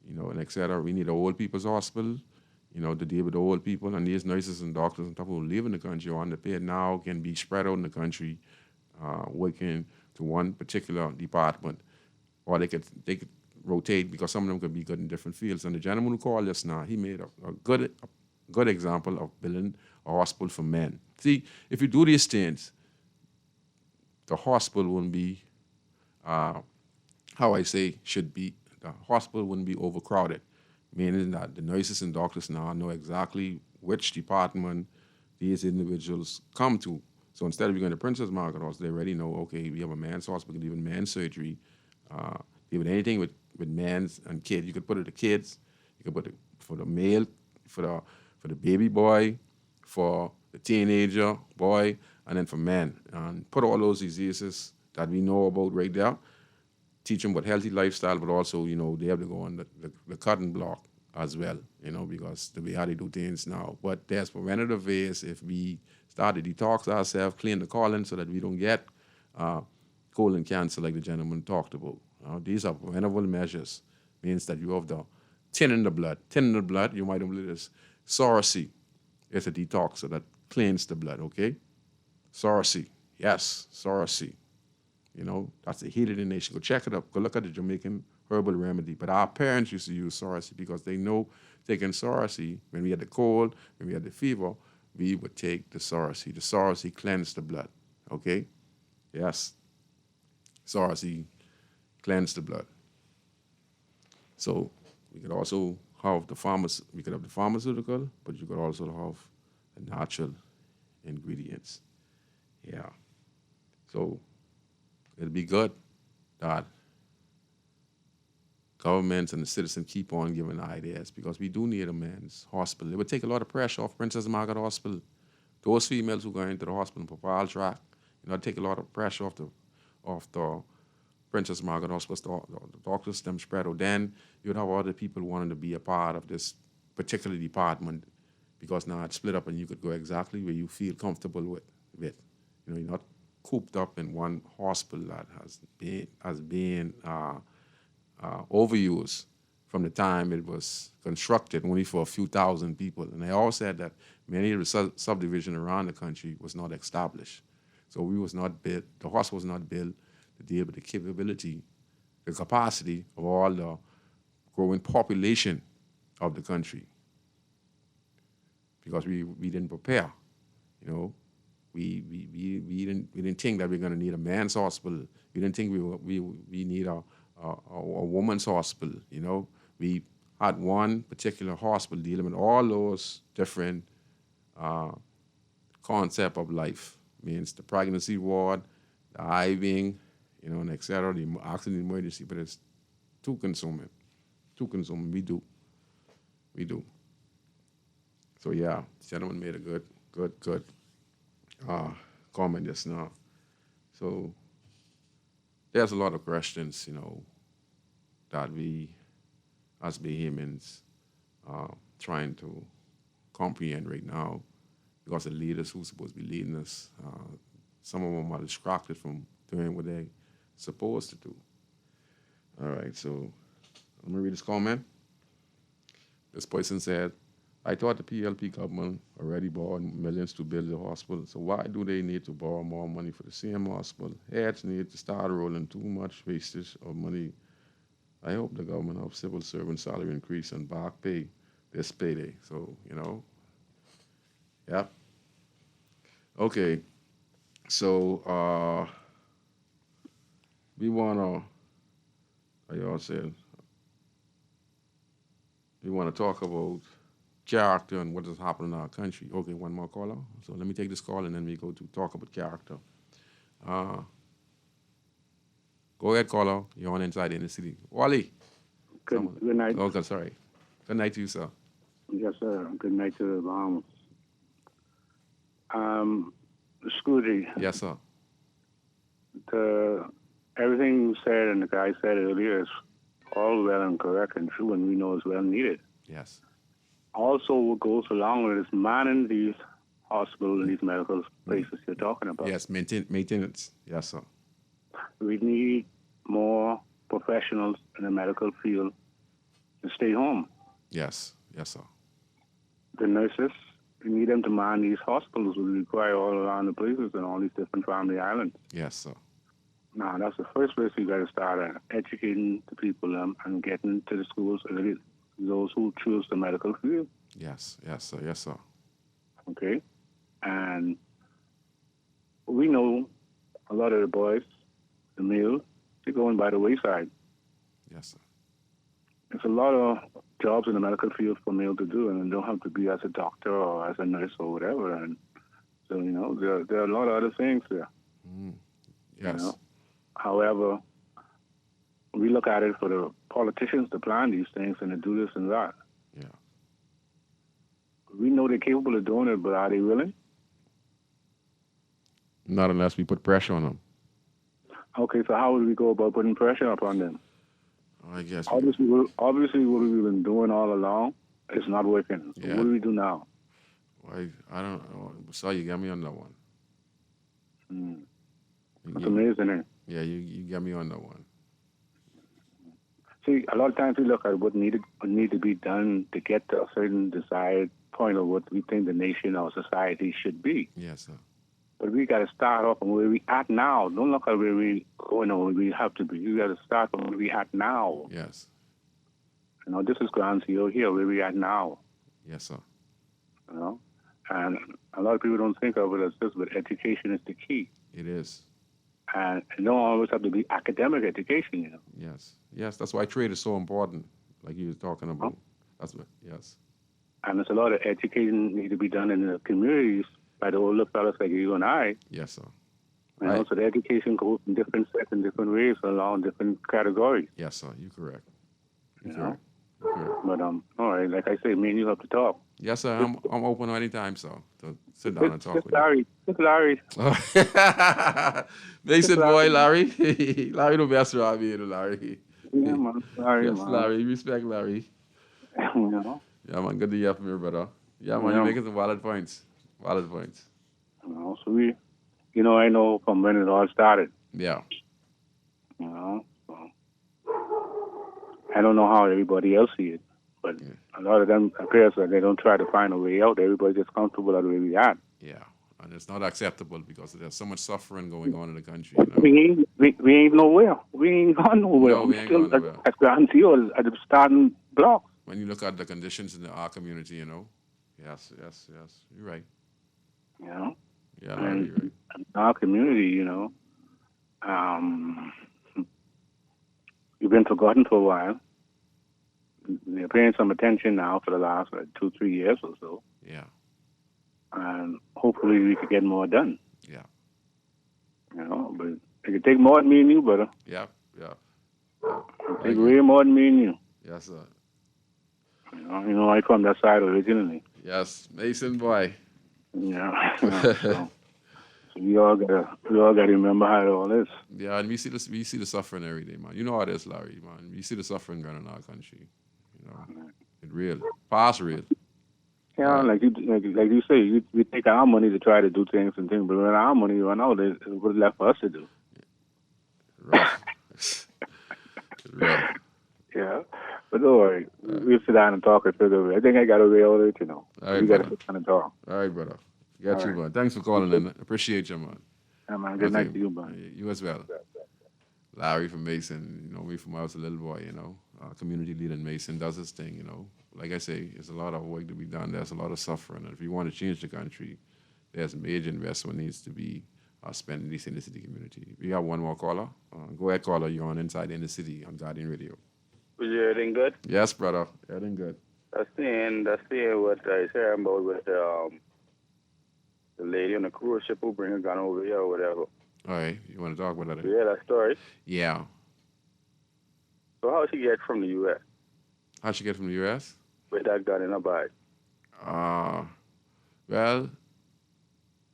and et cetera. We need an old people's hospital, to deal with the old people. And these nurses and doctors and stuff who live in the country or underpaid now can be spread out in the country, working to one particular department. Or they could rotate because some of them could be good in different fields. And the gentleman who called us now, he made a good example of building a hospital for men. See, if you do these things, the hospital wouldn't be, the hospital wouldn't be overcrowded, meaning that the nurses and doctors now know exactly which department these individuals come to. So instead of going to Princess Margaret Hospital, they already know, okay, we have a man's hospital, even men's surgery, even anything with men's and kids. You could put it to kids, you could put it for the male, for the baby boy, for the teenager boy, and then for men. And put all those diseases that we know about right there, teach them about healthy lifestyle, but also, they have to go on the cutting block as well, because the way how they do things now. But there's preventative ways if we start to detox ourselves, clean the colon so that we don't get colon cancer like the gentleman talked about. These are preventable measures. Means that you have the tin in the blood. Tin in the blood, you might have this sorcery. It's a detoxer that cleans the blood, okay? Sorcery, yes, sorcery. That's the heated in the nation. Go check it up. Go look at the Jamaican herbal remedy. But our parents used to use sorcery because they know taking sorcery, when we had the cold, when we had the fever, we would take the sorcery. The sorcery cleansed the blood, okay? Yes, sorcery cleansed the blood. So we could also have the pharmaceutical, but you could also have the natural ingredients. Yeah. So it'll be good that governments and the citizens keep on giving ideas because we do need a men's hospital. It would take a lot of pressure off Princess Margaret Hospital. Those females who go into the hospital in Popal Track, it'd take a lot of pressure off the Princess Margaret Hospital, the doctors, them spread out. Then you'd have other people wanting to be a part of this particular department because now it's split up and you could go exactly where you feel comfortable with. You're not cooped up in one hospital that has been overused from the time it was constructed only for a few thousand people. And they all said that many of the subdivisions around the country was not established. So the hospital was not built to deal with the capability, the capacity of all the growing population of the country. Because we didn't prepare, We didn't think that we're going to need a man's hospital. We didn't think we need a woman's hospital. We at one particular hospital dealing with all those different concept of life. Means the pregnancy ward, the IVing, and et cetera, the oxygen emergency, but it's too consuming. Too consuming. We do. So yeah, the gentleman made a good comment just now. So there's a lot of questions, that we as Bahamians trying to comprehend right now, because the leaders who's supposed to be leading us, some of them are distracted from doing what they're supposed to do. All right, so let me read this comment. This person said, I thought the PLP government already borrowed millions to build the hospital, so why do they need to borrow more money for the same hospital? Heads need to start rolling too much wastage of money. I hope the government of civil servant salary increase and back pay this payday. So, yeah. Okay, so we want to, like y'all said, we want to talk about character and what has happened in our country. Okay, one more caller. So let me take this call and then we go to talk about character. Go ahead, caller. You're on Inside in the City. Wally. Good night. Okay, sorry. Good night to you, sir. Yes, sir. Good night to Scrooge. Yes, sir. Everything you said and the guy said earlier is all well and correct and true, and we know it's well needed. Yes. Also, what goes along with is manning these hospitals and these medical places you're talking about. Yes, maintenance. Yes, sir. We need more professionals in the medical field to stay home. Yes, sir. The nurses, we need them to man these hospitals we require all around the places and all these different family islands. Yes, sir. Now, that's the first place we got to start at, educating the people and getting to the schools, those who choose the medical field. Yes, sir. Okay? And we know a lot of the boys, the male, they're going by the wayside. Yes, sir. There's a lot of jobs in the medical field for male to do, and they don't have to be as a doctor or as a nurse or whatever. And so, there are a lot of other things there. Yes. However, we look at it for the politicians to plan these things and to do this and that. Yeah. We know they're capable of doing it, but are they willing? Not unless we put pressure on them. Okay, so how would we go about putting pressure upon them? I guess. Obviously, what we've been doing all along is not working. So Yeah. what do we do now? I don't know. So you got me on that one. It's amazing, isn't it? Yeah, you got me on that one. See, a lot of times we look at what need to be done to get to a certain desired point of what we think the nation or society should be. Yes, sir. But we got to start off from where we at now. Don't look at where we going or where we have to be. We got to start from where we at now. Yes. This is Grand CEO here, where we at now. Yes, sir. And a lot of people don't think of it as this, but education is the key. It is. And it don't always have to be academic education, Yes, that's why trade is so important, like you were talking about. That's what, yes. And there's a lot of education need to be done in the communities by the older fellas like you and I. Yes, sir. So the education goes in different sets in different ways along different categories. Yes, sir. You're correct. Correct. But all right, like I say, me and you have to talk. Yes, sir. I'm open anytime, so sit down and talk with Larry. It's Larry. Mason boy, Larry. Larry the best around me, Larry. Yeah, man. Larry, yes, man. Larry. Respect Larry. Yeah, man. Good to hear from you, brother. Yeah, man. You're making some valid points. So we, I know from when it all started. Yeah. So I don't know how everybody else sees it, but a lot of them appears that they don't try to find a way out. Everybody's just comfortable at where we at. Yeah, and it's not acceptable because there's so much suffering going on in the country. We ain't nowhere. We ain't gone nowhere. No, we ain't still gone nowhere. At Grand Seal at the starting block. When you look at the conditions in our community, Yes, you're right. Yeah, Larry, you're right. In our community, we've been forgotten for a while. they're paying some attention now for the last 2-3 years or so. Yeah. And hopefully we could get more done. Yeah. You know, but it could take more than me and you, brother. Yeah. Yeah. It take way more than me and you. Yes, sir. You know, I from that side originally. Yes, Mason boy. Yeah. So we all gotta remember how it all is. Yeah, and we see the suffering every day, man. You know how it is, Larry, man. We see the suffering going on in our country. You know, it real, past real. Yeah, like you say, we take our money to try to do things, but when our money run out, it's what's left for us to do. Rough. Rough. Yeah, but don't worry. We'll sit down and talk it further. I think I got a way out of it, you know. All right, we got to brother. sit down and talk. All right, brother. Got you, man. Thanks for calling in. Appreciate you, man. Yeah, man. Good night to you, man. You as well. Larry from Mason, you know me from when I was a little boy, you know. Community leader in Mason does his thing, you know. Like I say, there's a lot of work to be done. There's a lot of suffering. And if you want to change the country, there's major investment needs to be spent in this inner city community. We have one more caller. Go ahead, caller. You're on Inside Inner City on Guardian Radio. Was you everything good? Yes, brother. Everything good. That's seeing what I said about with the lady on the cruise ship who bring a gun over here or whatever. All right. You want to talk about that? Yeah, that story. Yeah. So how she get from the U.S.? How'd she get from the U.S.? With that gun in her bag.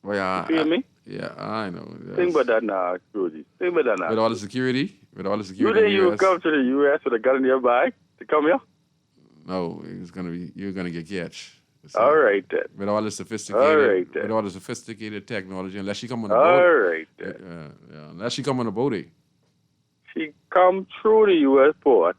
Well, You feel me? Yeah, I know. Yes. Think about that now, Scrooge. Think about that now. With all the security? With all the You security think in the you US? come to the U.S. with a gun in your bag to come here? No, you're gonna get catch. So, All right then. With all the sophisticated technology, unless she come on the boat. All right then. Unless she come on the boat. She come through the U.S. port,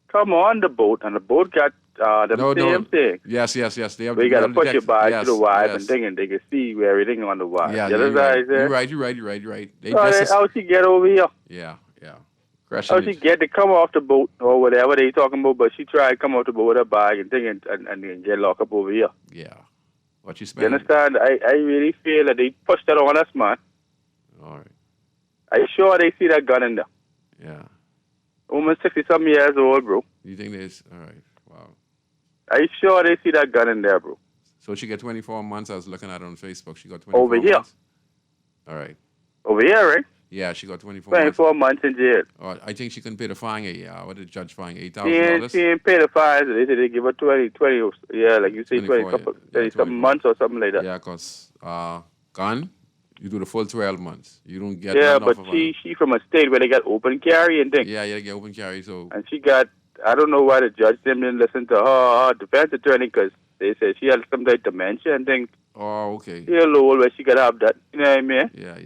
come on the boat, and the boat got same thing. Yes. They have. We got to put your bag yes, to the wire yes. and thing, and they can see everything on the wire. Yeah, you you're understand right. what I said? You're right. They So how she get over here? Yeah. How she get to come off the boat or whatever they talking about, but she tried to come off the boat with her bag and thing and get locked up over here. Yeah. What you You spend? understand? I really feel that they pushed that on us, man. All right. I sure they see that gun in there. Yeah. Woman 60-something years old, bro. You think there's all right? Wow. I sure they see that gun in there, bro. So she got 24 months. I was looking at her on Facebook. She got 24 Over here. months. All right. Over here, right? Yeah, she got 24 months. 24 months in jail. I think she can pay the fine. What did the judge fine? She $8,000. ain't pay the fines. They said they give her 20, yeah, like you say, 24, 20 something months or something like that. Yeah, because gun, you do the full 12 months. You don't get Yeah, none but off of she from a state where they got open carry and things. Yeah, you get open carry. So And she got, I don't know why the judge didn't listen to her defense attorney because they said she had some type of dementia and things. Oh, okay. She a little old where she could have that. You know what I mean? Yeah.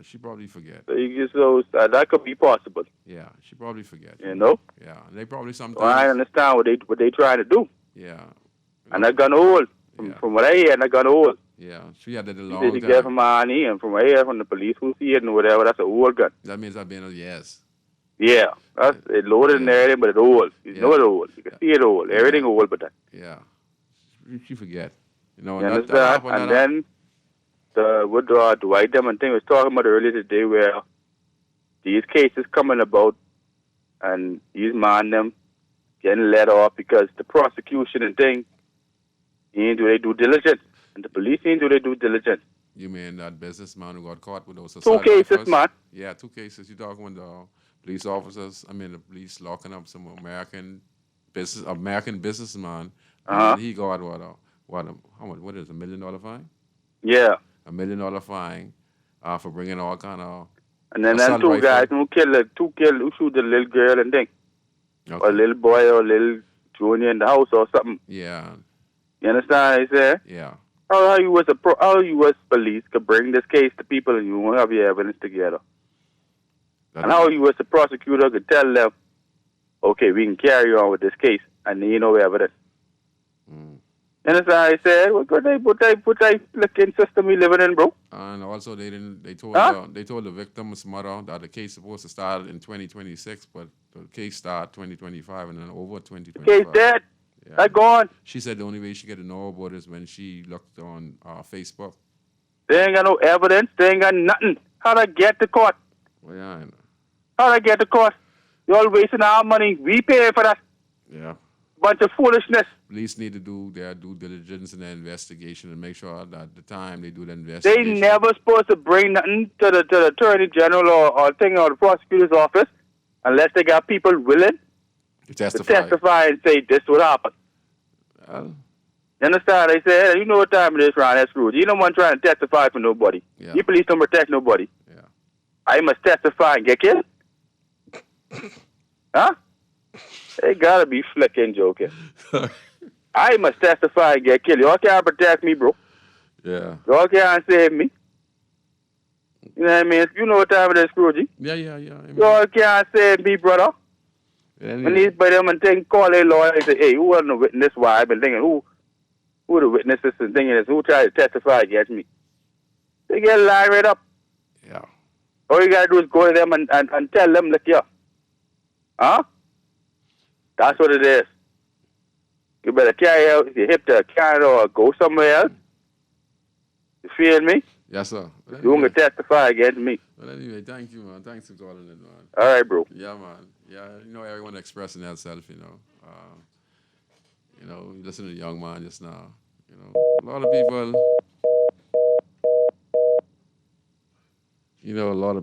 She probably forget. So you just that could be possible. Yeah, she probably forget. You know? Yeah, they probably sometimes. Well, I understand what they trying to do. Yeah. And that gun old. From what I hear, that gun old. Yeah, she had that a She long said she time. get from Arnie and from what I hear from the police who see it and whatever. That's an old gun. That means I've been yes. Yeah, that's it loaded in everything, but it's old. You know it's old. You can see it old. Everything old, but that. Yeah, she forget. You know, You and understand? And then what Dwight them and thing was talking about earlier today, where these cases coming about and these man them getting let off because the prosecution and thing ain't do they due diligence, and the police ain't do they due diligence. You mean that businessman who got caught with those 2 cases, man. Yeah, 2 cases. You talking about the police officers? I mean, the police locking up some American businessman. And he got what is $1 million fine? Yeah. $1 million fine for bringing all kind of. And then them 2 guys who shoot the little girl and thing, or a little boy or a little junior in the house or something. Yeah. You understand what I say? Yeah. How you as police could bring this case to people and you won't have your evidence together? And how you as a prosecutor could tell them, okay, we can carry on with this case and you know evidence. You understand what I said? What put that looking system we living in, bro? And also they told the victim's mother that the case is supposed to start in 2026, but the case start 2025 and then over 2025. The case dead. Yeah. That gone. She said the only way she get to know about it is when she looked on Facebook. They ain't got no evidence. They ain't got nothing. How'd I get to court? Well, yeah, I know. How'd I get to court? You all wasting our money. We pay for that. Yeah. bunch of foolishness. Police need to do their due diligence in their investigation and make sure that the time they do the They investigation. never supposed to bring nothing to the Attorney General or thing or the prosecutor's office unless they got people willing to to testify and say this would happen. Well, you understand? They say, hey, you know what time it is around that Scrooge. You don't want trying to testify for nobody. Yeah. You police don't protect nobody. Yeah. I must testify and get killed? Huh? They gotta be flicking joking. I must testify and get killed. Y'all can't protect me, bro. Yeah. Y'all can't save me. You know what I mean? You know what time it is, Scrooge. Yeah. I mean, Y'all can't save me, brother. When these by them and think, call a lawyer and say, hey, who wasn't a witness? Why? I've been thinking, who the witnesses and thinking is, who tried to testify against me? They get lined right up. Yeah. All you gotta do is go to them and tell them, look here. Huh? That's what it is. You better carry out your hip to Canada or go somewhere else. You feel me? Yes, sir. You won't testify against me. Well, anyway, thank you, man. Thanks for calling in, man. All right, bro. Yeah, man. Yeah, everyone expressing themselves, you listen to the young man just now. A lot of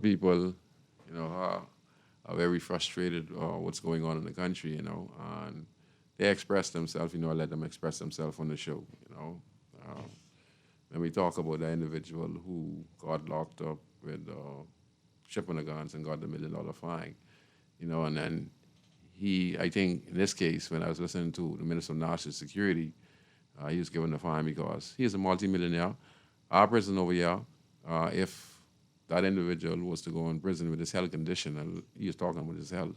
people, are very frustrated what's going on in the country, and they express themselves, I let them express themselves on the show, When we talk about the individual who got locked up with shipping the guns and got the $1 million fine, and then I think in this case, when I was listening to the Minister of National Security, he was given the fine because he is a multimillionaire. Our prison over here, if that individual was to go in prison with his health condition, and he was talking about his health,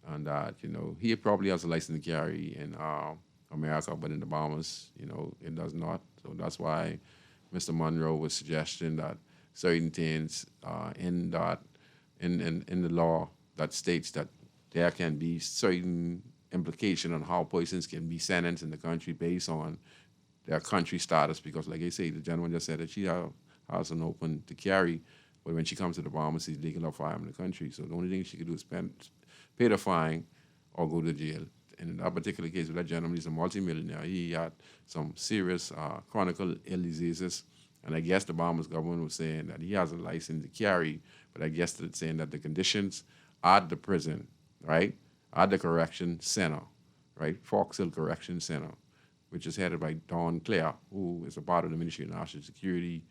and that, he probably has a license to carry in America, but in the Bahamas, it does not. So that's why Mr. Monroe was suggesting that certain things in the law that states that there can be certain implication on how persons can be sentenced in the country based on their country status, because like I say, the gentleman just said that she has an open to carry, but when she comes to the Bahamas, she's legal of firearm in the country. So the only thing she could do is pay the fine or go to jail. And in that particular case, with that gentleman, he's a multimillionaire. He had some serious chronic ill diseases, and I guess the Bahamas government was saying that he has a license to carry, but I guess it's saying that the conditions at the prison, right, at the correction center, right, Fox Hill Correction Center, which is headed by Don Clare, who is a part of the Ministry of National Security,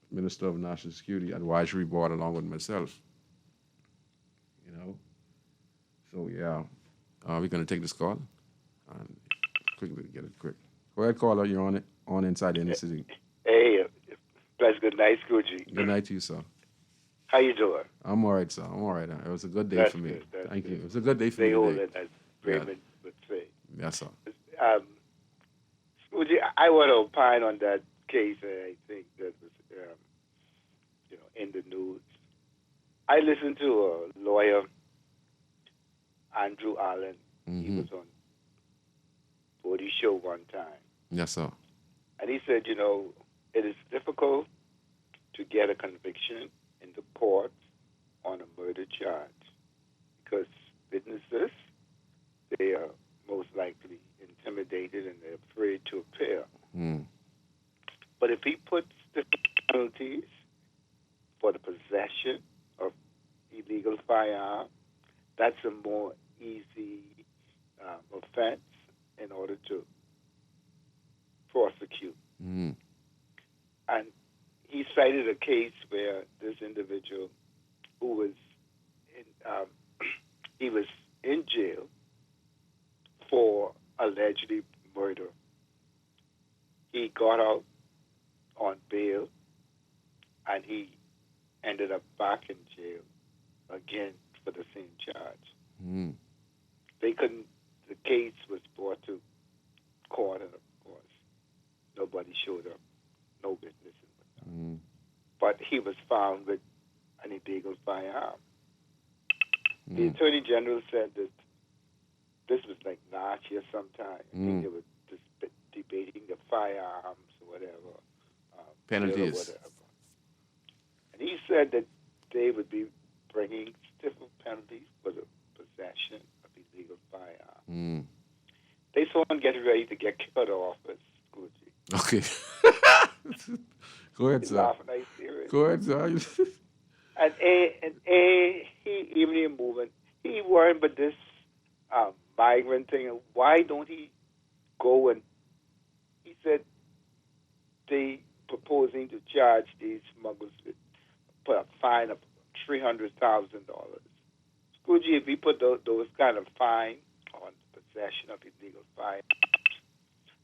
Minister of National Security Advisory Board, along with myself. So yeah, we're gonna take this call and quickly get it quick. Go ahead, caller. You're on Inside the Inner City. Hey, bless good night, Scrooge. Good night to you, sir. How you doing? I'm all right, sir. I'm all right. It was a good day for me. Thank you. It was a good day for Stay me old, today. as Raymond would say. Yes, sir. Scrooge, I want to opine on that case. I think that was, in the news. I listened to a lawyer, Andrew Allen. Mm-hmm. He was on Bodie's show one time. Yes, sir. And he said, it is difficult to get a conviction in the court on a murder charge because witnesses, they are most likely intimidated and they're afraid to appear. Mm. But if he puts the penalties for the possession of illegal firearm, that's a more easy offense in order to prosecute. Mm. And he cited a case where this individual who was he was in jail for allegedly murder. He got out on bail and he ended up back in jail again for the same charge. Mm. The case was brought to court, and of course, nobody showed up, no witnesses. Mm. But he was found with an illegal firearm. Mm. The Attorney General said that this was like last year sometime. I think they were debating the firearms or whatever. Penalties. Whatever. And he said that they would be bringing stiffer penalties for the possession of illegal firearms. Mm. They saw him get ready to get cut off at Scrooge. Okay. Go ahead, He's sir. laughing, are you serious? Go ahead, sir. And he even in movement, he worried about this migrant thing. And why don't he go and he said they proposing to charge these smugglers with put a fine of $300,000. Scrooge, if we put those kind of fine on possession of illegal firearms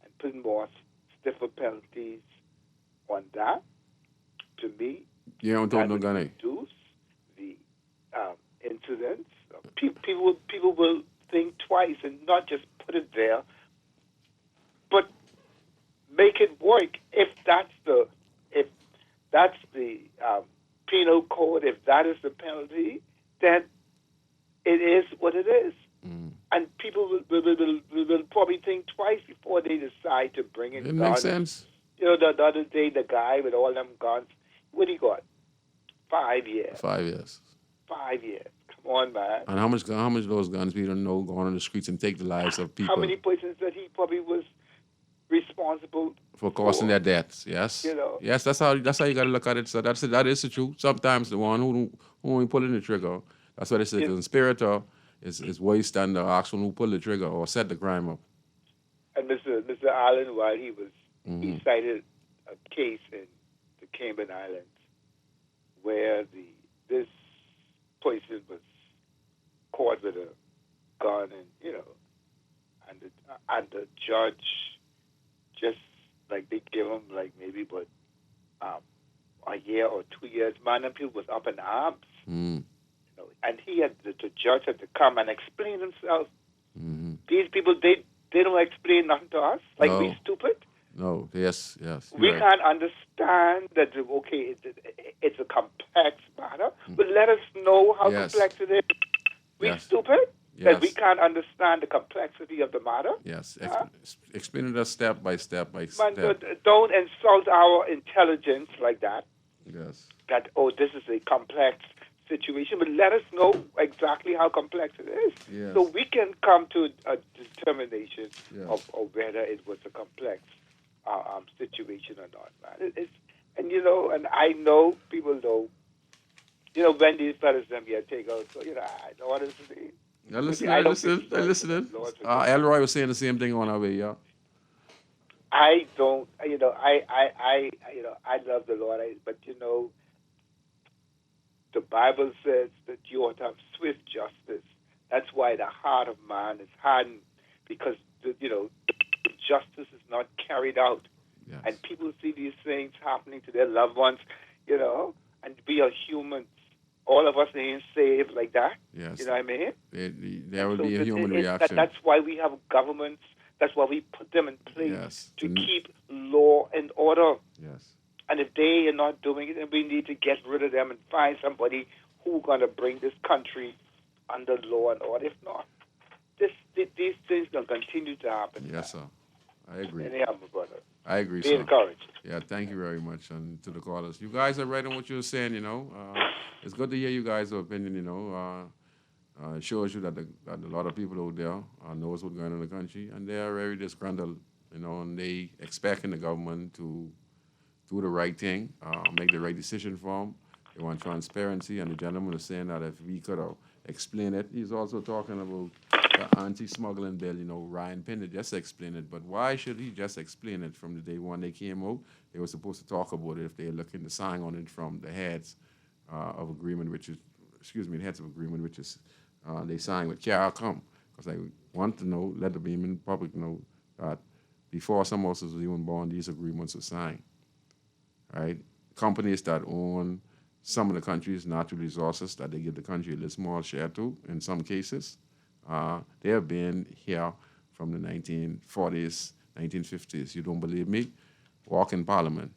and put more stiffer penalties on that, to me, You don't that no would gun, eh? reduce the incidents. People will think twice and not just put it there, but make it work. If that's the penal code, if that is the penalty, then it is what it is. Mm. And people will probably think twice before they decide to bring in It guns. makes sense. You know, the other day, the guy with all them guns, what he got? 5 years. 5 years. 5 years. Come on, man. And how much of those guns we don't know go on the streets and take the lives of people How many persons that he probably was responsible for causing their deaths? Yes. You know. Yes, that's how you got to look at it. So that is the truth. Sometimes the one who ain't pulling the trigger, that's what they say. The conspirator is where you stand the actual who pulled the trigger or set the crime up. And Mr. Allen, while he was, Mm-hmm. he cited a case in the Cayman Islands where this person was caught with a gun, and the judge just like they give him like maybe but a year or 2 years. Man, and people was up in arms. Mm. And he had the judge had to come and explain himself. Mm-hmm. These people they don't explain nothing to us. Like we stupid. No. Yes. We can't understand that. Okay, it's a complex matter, but let us know how complex it is. We stupid that we can't understand the complexity of the matter. Yes. Explain it step by step by Man, step. don't insult our intelligence like that. Yes. That this is a complex situation, but let us know exactly how complex it is, so we can come to a determination of whether it was a complex situation or not, man. And I know people know, when these fellas them here take out, so I know what it's saying. I listen. Elroy was saying the same thing on our way, yeah. I don't, I love the Lord, but the Bible says that you ought to have swift justice. That's why the heart of man is hardened, because justice is not carried out. Yes. And people see these things happening to their loved ones, and we are humans. All of us ain't saved like that. Yes. You know what I mean? There would be a human reaction. That's why we have governments. That's why we put them in place to keep law and order. Yes. And if they are not doing it, then we need to get rid of them and find somebody who's going to bring this country under law and order. If not, these things will continue to happen. Yes, sir. I agree. Anyhow, my brother. I agree, Be sir. encouraged. Yeah, thank you very much. And to the callers. You guys are right on what you're saying, It's good to hear you guys' opinion, It shows you that a lot of people out there knows what's going on in the country, and they are very disgruntled, and they expecting the government to do the right thing, make the right decision for them. They want transparency, and the gentleman is saying that if we could explain it. He's also talking about the anti-smuggling bill, Ryan Pinder just explained it, but why should he just explain it from the day one they came out? They were supposed to talk about it if they're looking to sign on it from the heads of agreement, the heads of agreement, which is they signed with CARICOM, because I want to know, let the Beeman public know that before some of us was even born, these agreements were signed. Right? Companies that own some of the country's natural resources that they give the country a little small share to, in some cases, they have been here from the 1940s, 1950s. You don't believe me? Walk in Parliament,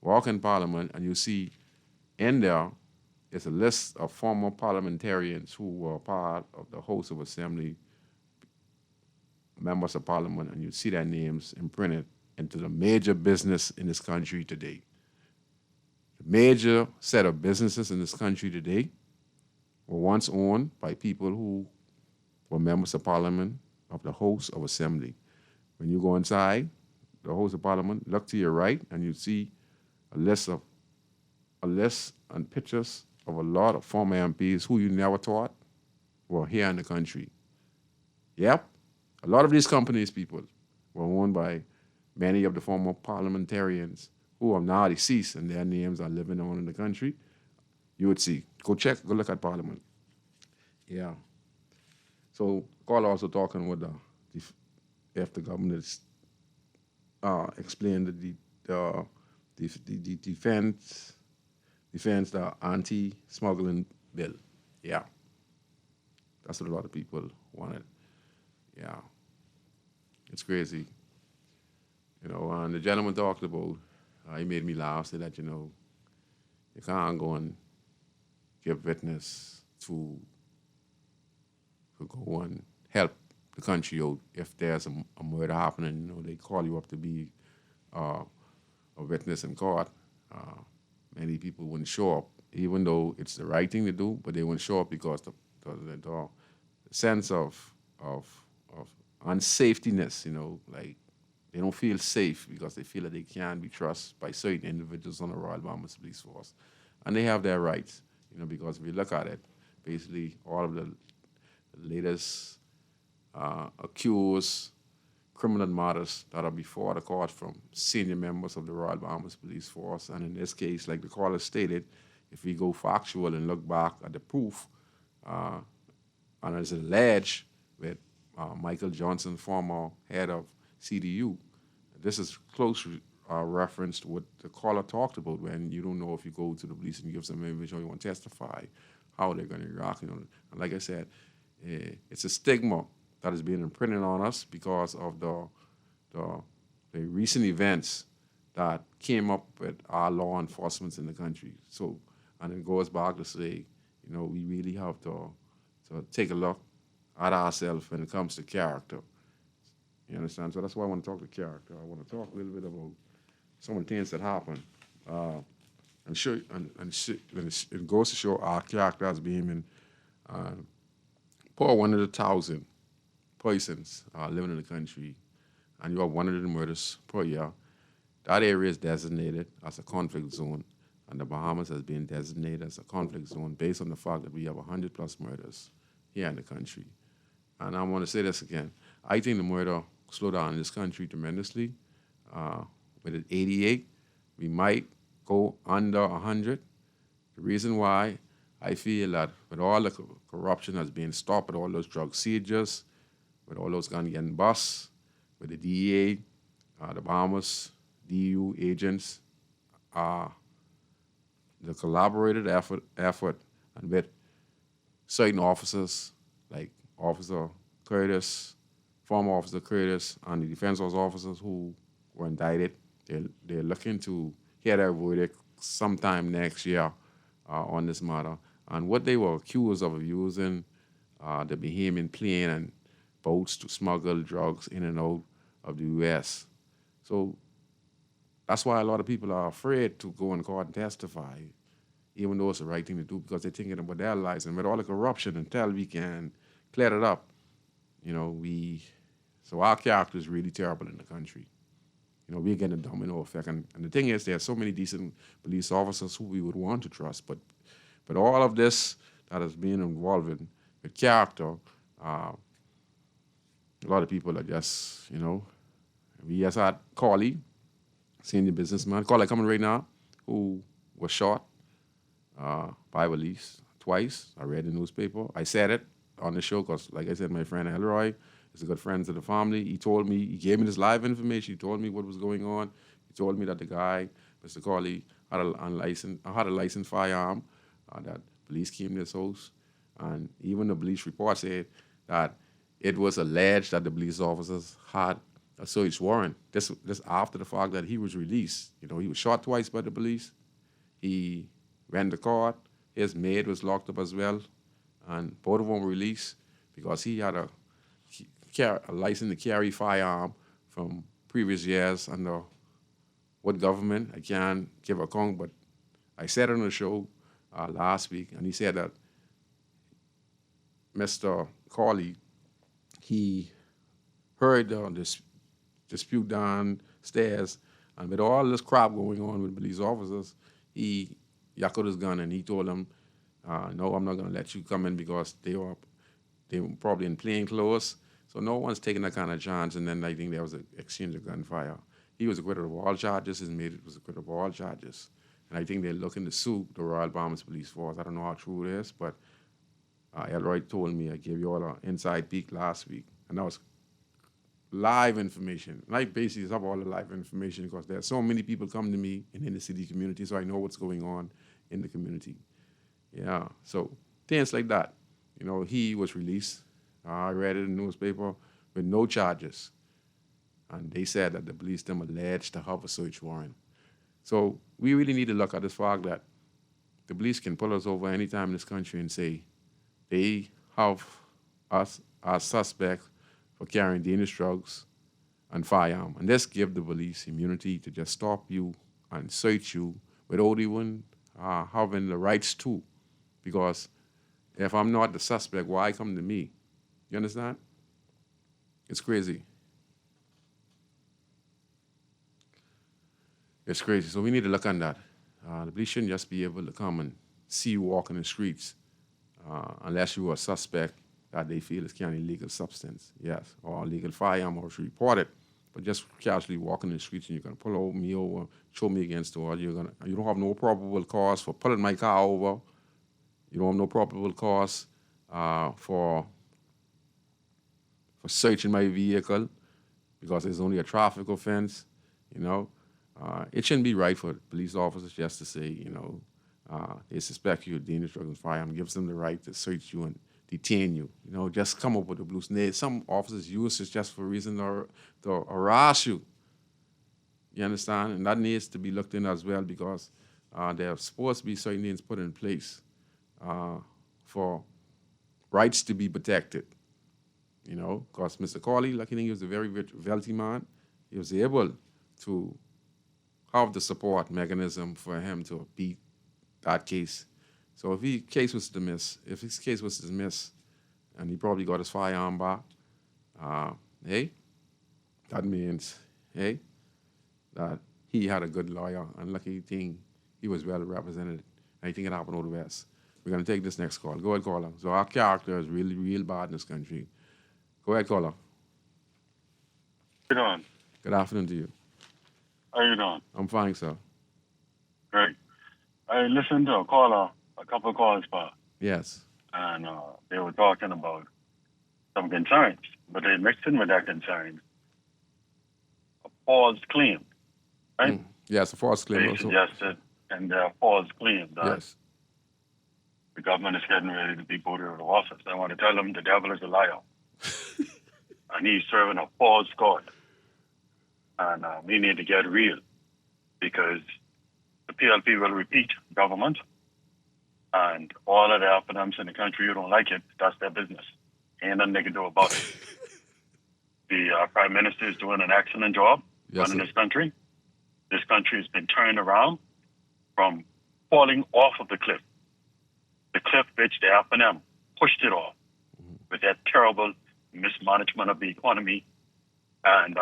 and you see in there is a list of former parliamentarians who were part of the House of Assembly, members of Parliament, and you see their names imprinted into the major business in this country today. The major set of businesses in this country today, were once owned by people who were members of parliament of the House of Assembly. When you go inside the House of Parliament, look to your right, and you see a list and pictures of a lot of former MPs who you never thought were here in the country. Yep, a lot of these companies, people, were owned by many of the former parliamentarians who are now deceased and their names are living on in the country. You would see. Go look at Parliament. Yeah. So, Carl also talking with if the government explained the defense, the anti-smuggling bill. Yeah. That's what a lot of people wanted. Yeah. It's crazy. And the gentleman talked about, he made me laugh, said that, you can't go and give witness to go and help the country out if there's a murder happening. They call you up to be a witness in court. Many people wouldn't show up, even though it's the right thing to do, but they wouldn't show up because the sense of unsafetyness, like they don't feel safe because they feel that they can't be trusted by certain individuals on the Royal Bahamas Police Force. And they have their rights, because if you look at it, basically all of the latest accused criminal matters that are before the court from senior members of the Royal Bahamas Police Force. And in this case, like the caller stated, if we go factual and look back at the proof, and as alleged with Michael Johnson, former head of CDU, this is close reference to what the caller talked about when you don't know if you go to the police and give some information or you want to testify, how they're going to react. And like I said, it's a stigma that is being imprinted on us because of the recent events that came up with our law enforcement in the country. So, and it goes back to say, we really have to take a look at ourselves when it comes to character. You understand? So that's why I want to talk to character. I want to talk a little bit about some of the things that happen, and it goes to show our character as being per 100,000 persons living in the country, and you have 100 murders per year. That area is designated as a conflict zone, and the Bahamas has been designated as a conflict zone based on the fact that we have 100+ murders here in the country. And I want to say this again. I think the murder slowed down in this country tremendously. With it 88, we might go under 100. The reason why I feel that with all the corruption that's being stopped, with all those drug seizures, with all those guns getting bust, with the DEA, the Bahamas, DU agents, the collaborated effort, and with certain officers like Officer Curtis, former Officer Curtis, and the defense officers who were indicted. They're looking to hear their verdict sometime next year on this matter. And what they were accused of using the Bahamian plane and boats to smuggle drugs in and out of the U.S. So that's why a lot of people are afraid to go in court and testify, even though it's the right thing to do, because they're thinking about their lives. And with all the corruption, until we can clear it up, so our character is really terrible in the country. We're getting a domino effect. And the thing is, there are so many decent police officers who we would want to trust. But all of this that is being involved with character, a lot of people are just, we just had Carly, senior businessman, Carly coming right now, who was shot by police twice. I read the newspaper. I said it on the show because, like I said, my friend Elroy is a good friend of the family. He gave me this live information. He told me what was going on. He told me that the guy, Mr. Corley, had a licensed firearm, that police came to his house. And even the police report said that it was alleged that the police officers had a search warrant. This after the fact that he was released. He was shot twice by the police. He went to court. His maid was locked up as well. And both of them were released because he had a license to carry firearm from previous years under what government. I can't give a account, but I said on the show last week, and he said that Mr. Corley, he heard this dispute downstairs, and with all this crap going on with police officers, he yacked his gun and he told them, no, I'm not going to let you come in because they were probably in plain clothes. So no one's taking that kind of chance. And then I think there was an exchange of gunfire. He was acquitted of all charges. His mate was acquitted of all charges. And I think they're looking to sue the Royal Bahamas Police Force. I don't know how true it is, but Elroy told me, I gave you all an inside peek last week. And that was live information. And I basically have all the live information because there are so many people come to me in the city community, so I know what's going on in the community. Yeah, so things like that. You know, he was released. I read it in the newspaper with no charges. And they said that the police them alleged to have a search warrant. So we really need to look at this fact that the police can pull us over anytime in this country and say they have us as suspects for carrying dangerous drugs and firearm. And just give the police immunity to just stop you and search you without even having the rights to. Because if I'm not the suspect, why come to me? You understand? It's crazy. It's crazy. So we need to look on that. The police shouldn't just be able to come and see you walking the streets unless you are a suspect that they feel is carrying illegal substance, yes, or illegal firearm, or should report it. But just casually walking the streets and you're going to pull me over, show me against the wall, you don't have no probable cause for pulling my car over. You don't have no probable cause for searching my vehicle because it's only a traffic offense, you know. It shouldn't be right for police officers just to say, you know, they suspect you of dangerous drugs and firearm, gives them the right to search you and detain you. You know, just come up with the blue snake. Some officers use this just for a reason to harass you. You understand? And that needs to be looked in as well because there are supposed to be certain things put in place for rights to be protected. You know, because Mr. Corley, lucky thing, he was a very wealthy man. He was able to have the support mechanism for him to beat that case. So if his case was dismissed, and he probably got his firearm back, hey, that means, hey, that he had a good lawyer, and lucky thing, he was well represented. I think it happened out west. We're going to take this next call. Go ahead, caller. So our character is really, real bad in this country. Go ahead, caller. How you doing? Good afternoon to you. How you doing? I'm fine, sir. Great. I listened to a caller, a couple of calls back, Yes. and they were talking about some concerns, but they mixed in with that concern a false claim, right? Yes, a false claim. They Also. suggested, and their false claim that Yes. the government is getting ready to be voted out of office. I want to tell them the devil is a liar, and he's serving a false god. And we need to get real because the PLP will repeat government and all of the acronyms in the country, you don't like it, that's their business. Ain't nothing they can do about it. The Prime Minister is doing an excellent job running this country. This country has been turned around from falling off of the cliff. The cliff which the acronym pushed it off with that terrible mismanagement of the economy and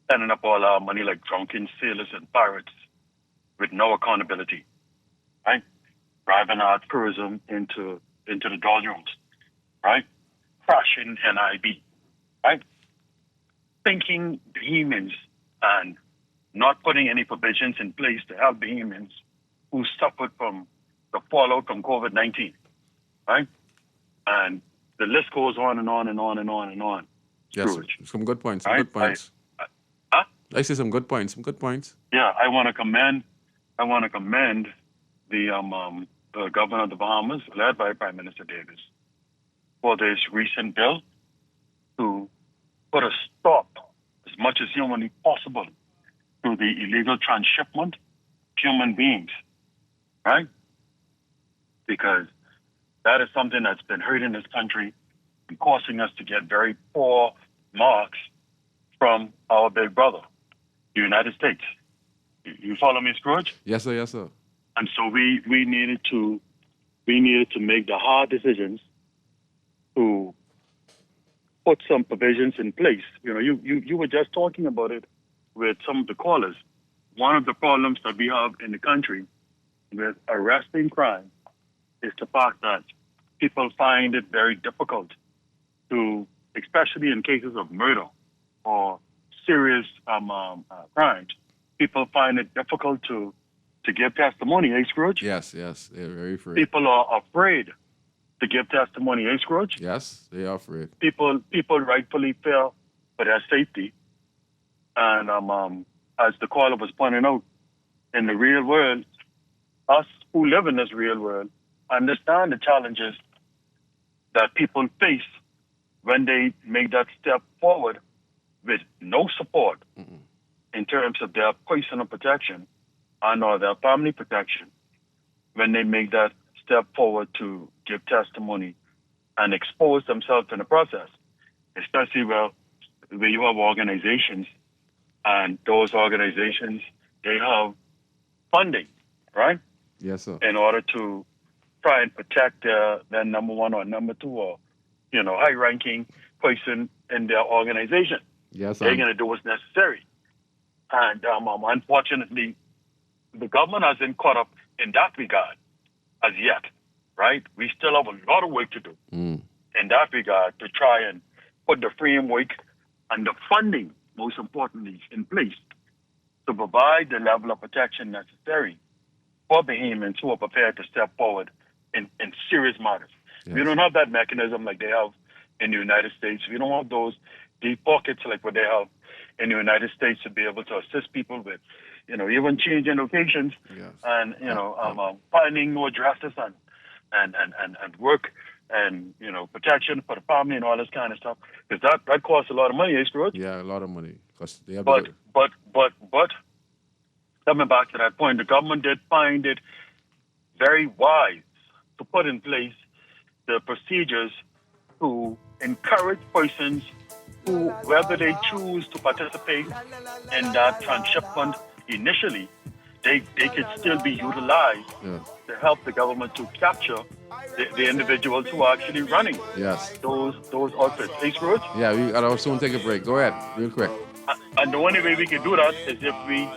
spending up all our money like drunken sailors and pirates with no accountability, right? Driving our tourism into the doldrums, right? Crashing NIB, right? Thinking Bahamians and not putting any provisions in place to help Bahamians who suffered from the fallout from COVID-19, right? And the list goes on and on and on and on and on. Yes, Scrooge. some good points. Right? Good points. I see some good points. Some good points. Yeah, I want to commend the governor of the Bahamas, led by Prime Minister Davis, for this recent bill to put a stop, as much as humanly possible, to the illegal transshipment of human beings, right? Because that is something that's been hurting this country and causing us to get very poor marks from our big brother, the United States. You follow me, Scrooge? Yes, sir. Yes, sir. And so we needed to make the hard decisions put some provisions in place. You know, you were just talking about it with some of the callers. One of the problems that we have in the country with arresting crime is the fact that people find it very difficult to, especially in cases of murder or serious crimes, people find it difficult to give testimony, Scrooge? Yes, they're very afraid. People are afraid to give testimony, Scrooge? Yes, they are afraid. People rightfully fear for their safety. And as the caller was pointing out, in the real world, us who live in this real world understand the challenges that people face when they make that step forward with no support in terms of their personal protection and or their family protection, when they make that step forward to give testimony and expose themselves in the process, especially where you have organizations, and those organizations, they have funding, right? Yes, sir. In order to try and protect their number one or number two or, high-ranking person in their organization. Yes, they're going to do what's necessary. And unfortunately, the government hasn't caught up in that regard as yet, right? We still have a lot of work to do in that regard to try and put the framework and the funding, most importantly, in place to provide the level of protection necessary for Bahamians who are prepared to step forward in serious matters. Yes. We don't have that mechanism like they have in the United States. We don't have those deep pockets like what they have in the United States to be able to assist people with, even changing locations and, finding more addresses and work and, protection for the family and all this kind of stuff. Because that costs a lot of money, Scrooge? Yeah, a lot of money. They have but coming back to that point, the government did find it very wise to put in place the procedures to encourage persons who, whether they choose to participate in that transshipment initially, they could still be utilized to help the government to capture the individuals who are actually running those outfits. Hey, Scrooge? Yeah, we gotta soon take a break. Go ahead, real quick. And the only way we can do that is if we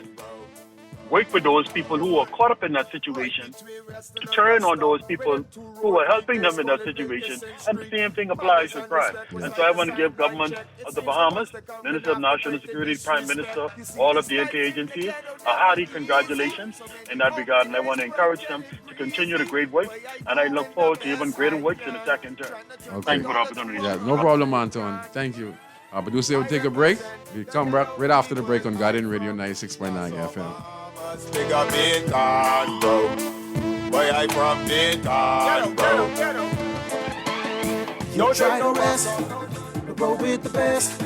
wait for those people who are caught up in that situation to turn on those people who are helping them in that situation. And the same thing applies to crime. And so I want to give government of the Bahamas, Minister of National Security, Prime Minister, all of the interagencies, a hearty congratulations in that regard. And I want to encourage them to continue the great work. And I look forward to even greater works in the second term. Okay. Thank you for the opportunity. Yeah, no problem, Anton. Thank you. Producer, we'll take a break. We come back right after the break on Guardian Radio 96.9 FM. Big up in town, bro. Boy, I from the town, bro. You try to rest, roll with the best.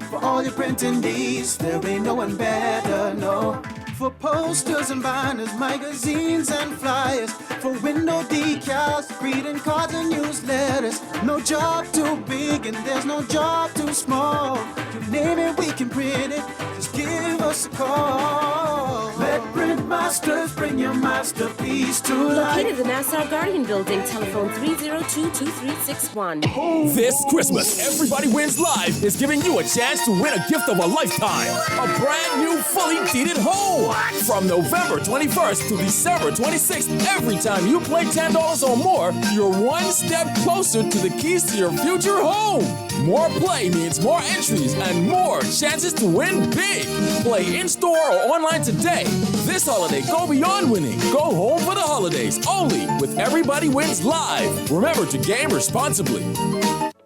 For all your printing needs, there ain't no one better, no. For posters and banners, magazines and flyers. For window decals, greeting cards and newsletters. No job too big and there's no job too small. You name it, we can print it. Just give us a call. Let Print Masters bring your masterpiece to life. Located in the Nassau Guardian Building, telephone 302-2361. This Christmas, Everybody Wins Live is giving you a chance to win a gift of a lifetime. A brand new, fully deeded home. From November 21st to December 26th, every time you play $10 or more, you're one step closer to the keys to your future home. More play means more entries and more chances to win big. Play in-store or online today. This holiday, go beyond winning. Go home for the holidays only with Everybody Wins Live. Remember to game responsibly.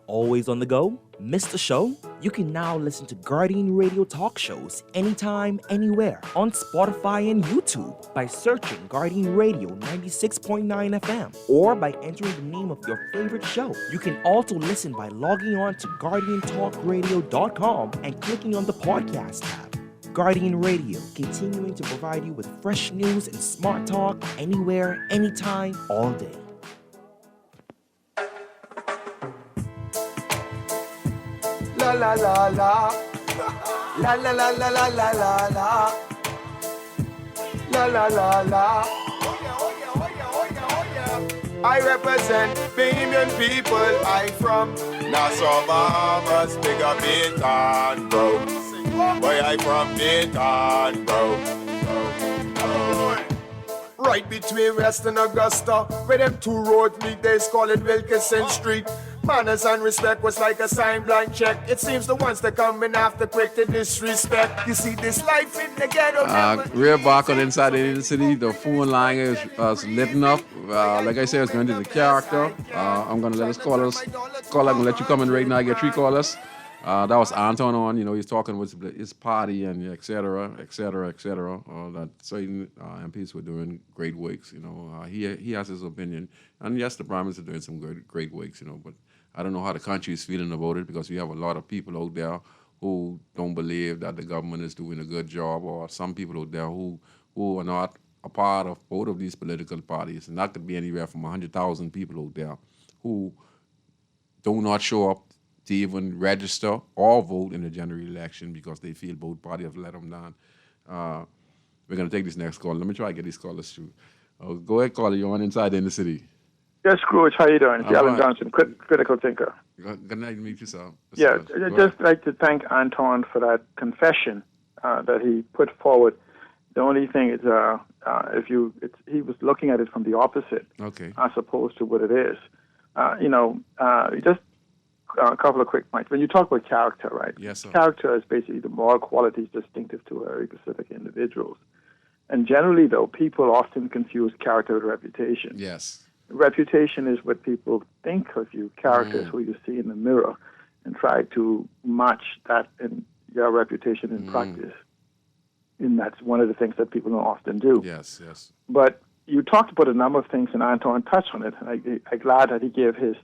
Always on the go? Missed the show? You can now listen to Guardian Radio talk shows anytime, anywhere on Spotify and YouTube by searching Guardian Radio 96.9 FM or by entering the name of your favorite show. You can also listen by logging on to GuardianTalkRadio.com and clicking on the podcast tab. Guardian Radio, continuing to provide you with fresh news and smart talk anywhere, anytime, all day. La la la la. La la la la la la la la. La la la la. I represent Bahamian people. I from Now some of us big up Baytown, bro. Boy, I from Baytown, bro. Right between West and Augusta, where them two roads meet, they call it Wilkinson Street. Manners and respect was like a sign blank check. It seems the ones that come in after quick to disrespect. You see this life in the ghetto. Real back on inside the inner city, the phone line is lit up. Like I said, it's going to the character. I'm going to let us call. I'm going to let you come in right now. I get 3 callers. That was Anton on, he's talking with his party and et cetera. That certain MPs were doing great works, He has his opinion. And yes, the Prime Minister doing some great works, but I don't know how the country is feeling about it because we have a lot of people out there who don't believe that the government is doing a good job, or some people out there who are not a part of both of these political parties. And that could be anywhere from 100,000 people out there who do not show up to even register or vote in the general election because they feel both parties have let them down. We're going to take this next call. Let me try to get these callers through. Go ahead, caller. You're on Inside the Inner City. Yes, Scrooge. How you doing? It's Alan Johnson, critical thinker. Good night to meet you, sir. Yeah, I'd just like to thank Anton for that confession that he put forward. The only thing is, he was looking at it from the opposite, as opposed to what it is. Just a couple of quick points. When you talk about character, right? Yes, sir. Character is basically the moral qualities distinctive to very specific individuals. And generally, though, people often confuse character with reputation. Yes. Reputation is what people think of you. Character is who you see in the mirror, and try to match that in your reputation in practice. And that's one of the things that people don't often do. Yes. But you talked about a number of things, and Anton touched on it. And I'm glad that he gave his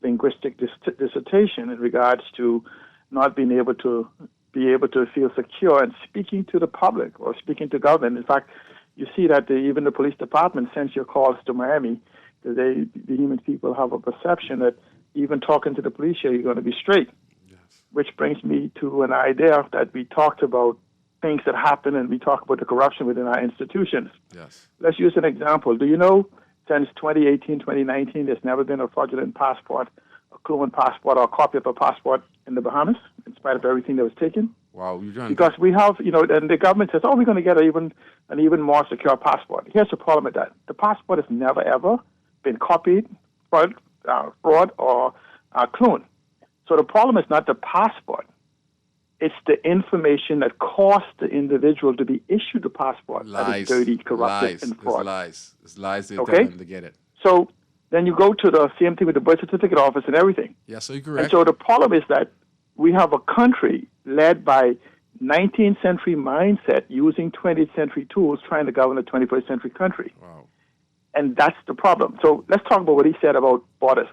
linguistic dissertation in regards to not being able to feel secure in speaking to the public or speaking to government. In fact, you see that even the police department sends your calls to Miami. The human people have a perception that even talking to the police here, you're going to be straight. Yes. Which brings me to an idea that we talked about things that happen, and we talk about the corruption within our institutions. Yes. Let's use an example. Do you know, since 2018, 2019, there's never been a fraudulent passport, a clone passport, or a copy of a passport in the Bahamas, in spite of everything that was taken? Wow, you're trying because we have, and the government says, we're going to get an even more secure passport. Here's the problem with that. The passport has never, ever been copied, fraud or cloned. So the problem is not the passport. It's the information that caused the individual to be issued the passport that is dirty, corrupted, and fraud. It's lies. They tell them to get it. So then you go to the same thing with the birth certificate office and everything. Yeah, so you're correct. And so the problem is that we have a country led by 19th century mindset using 20th century tools trying to govern a 21st century country. Wow. And that's the problem. So let's talk about what he said about borders.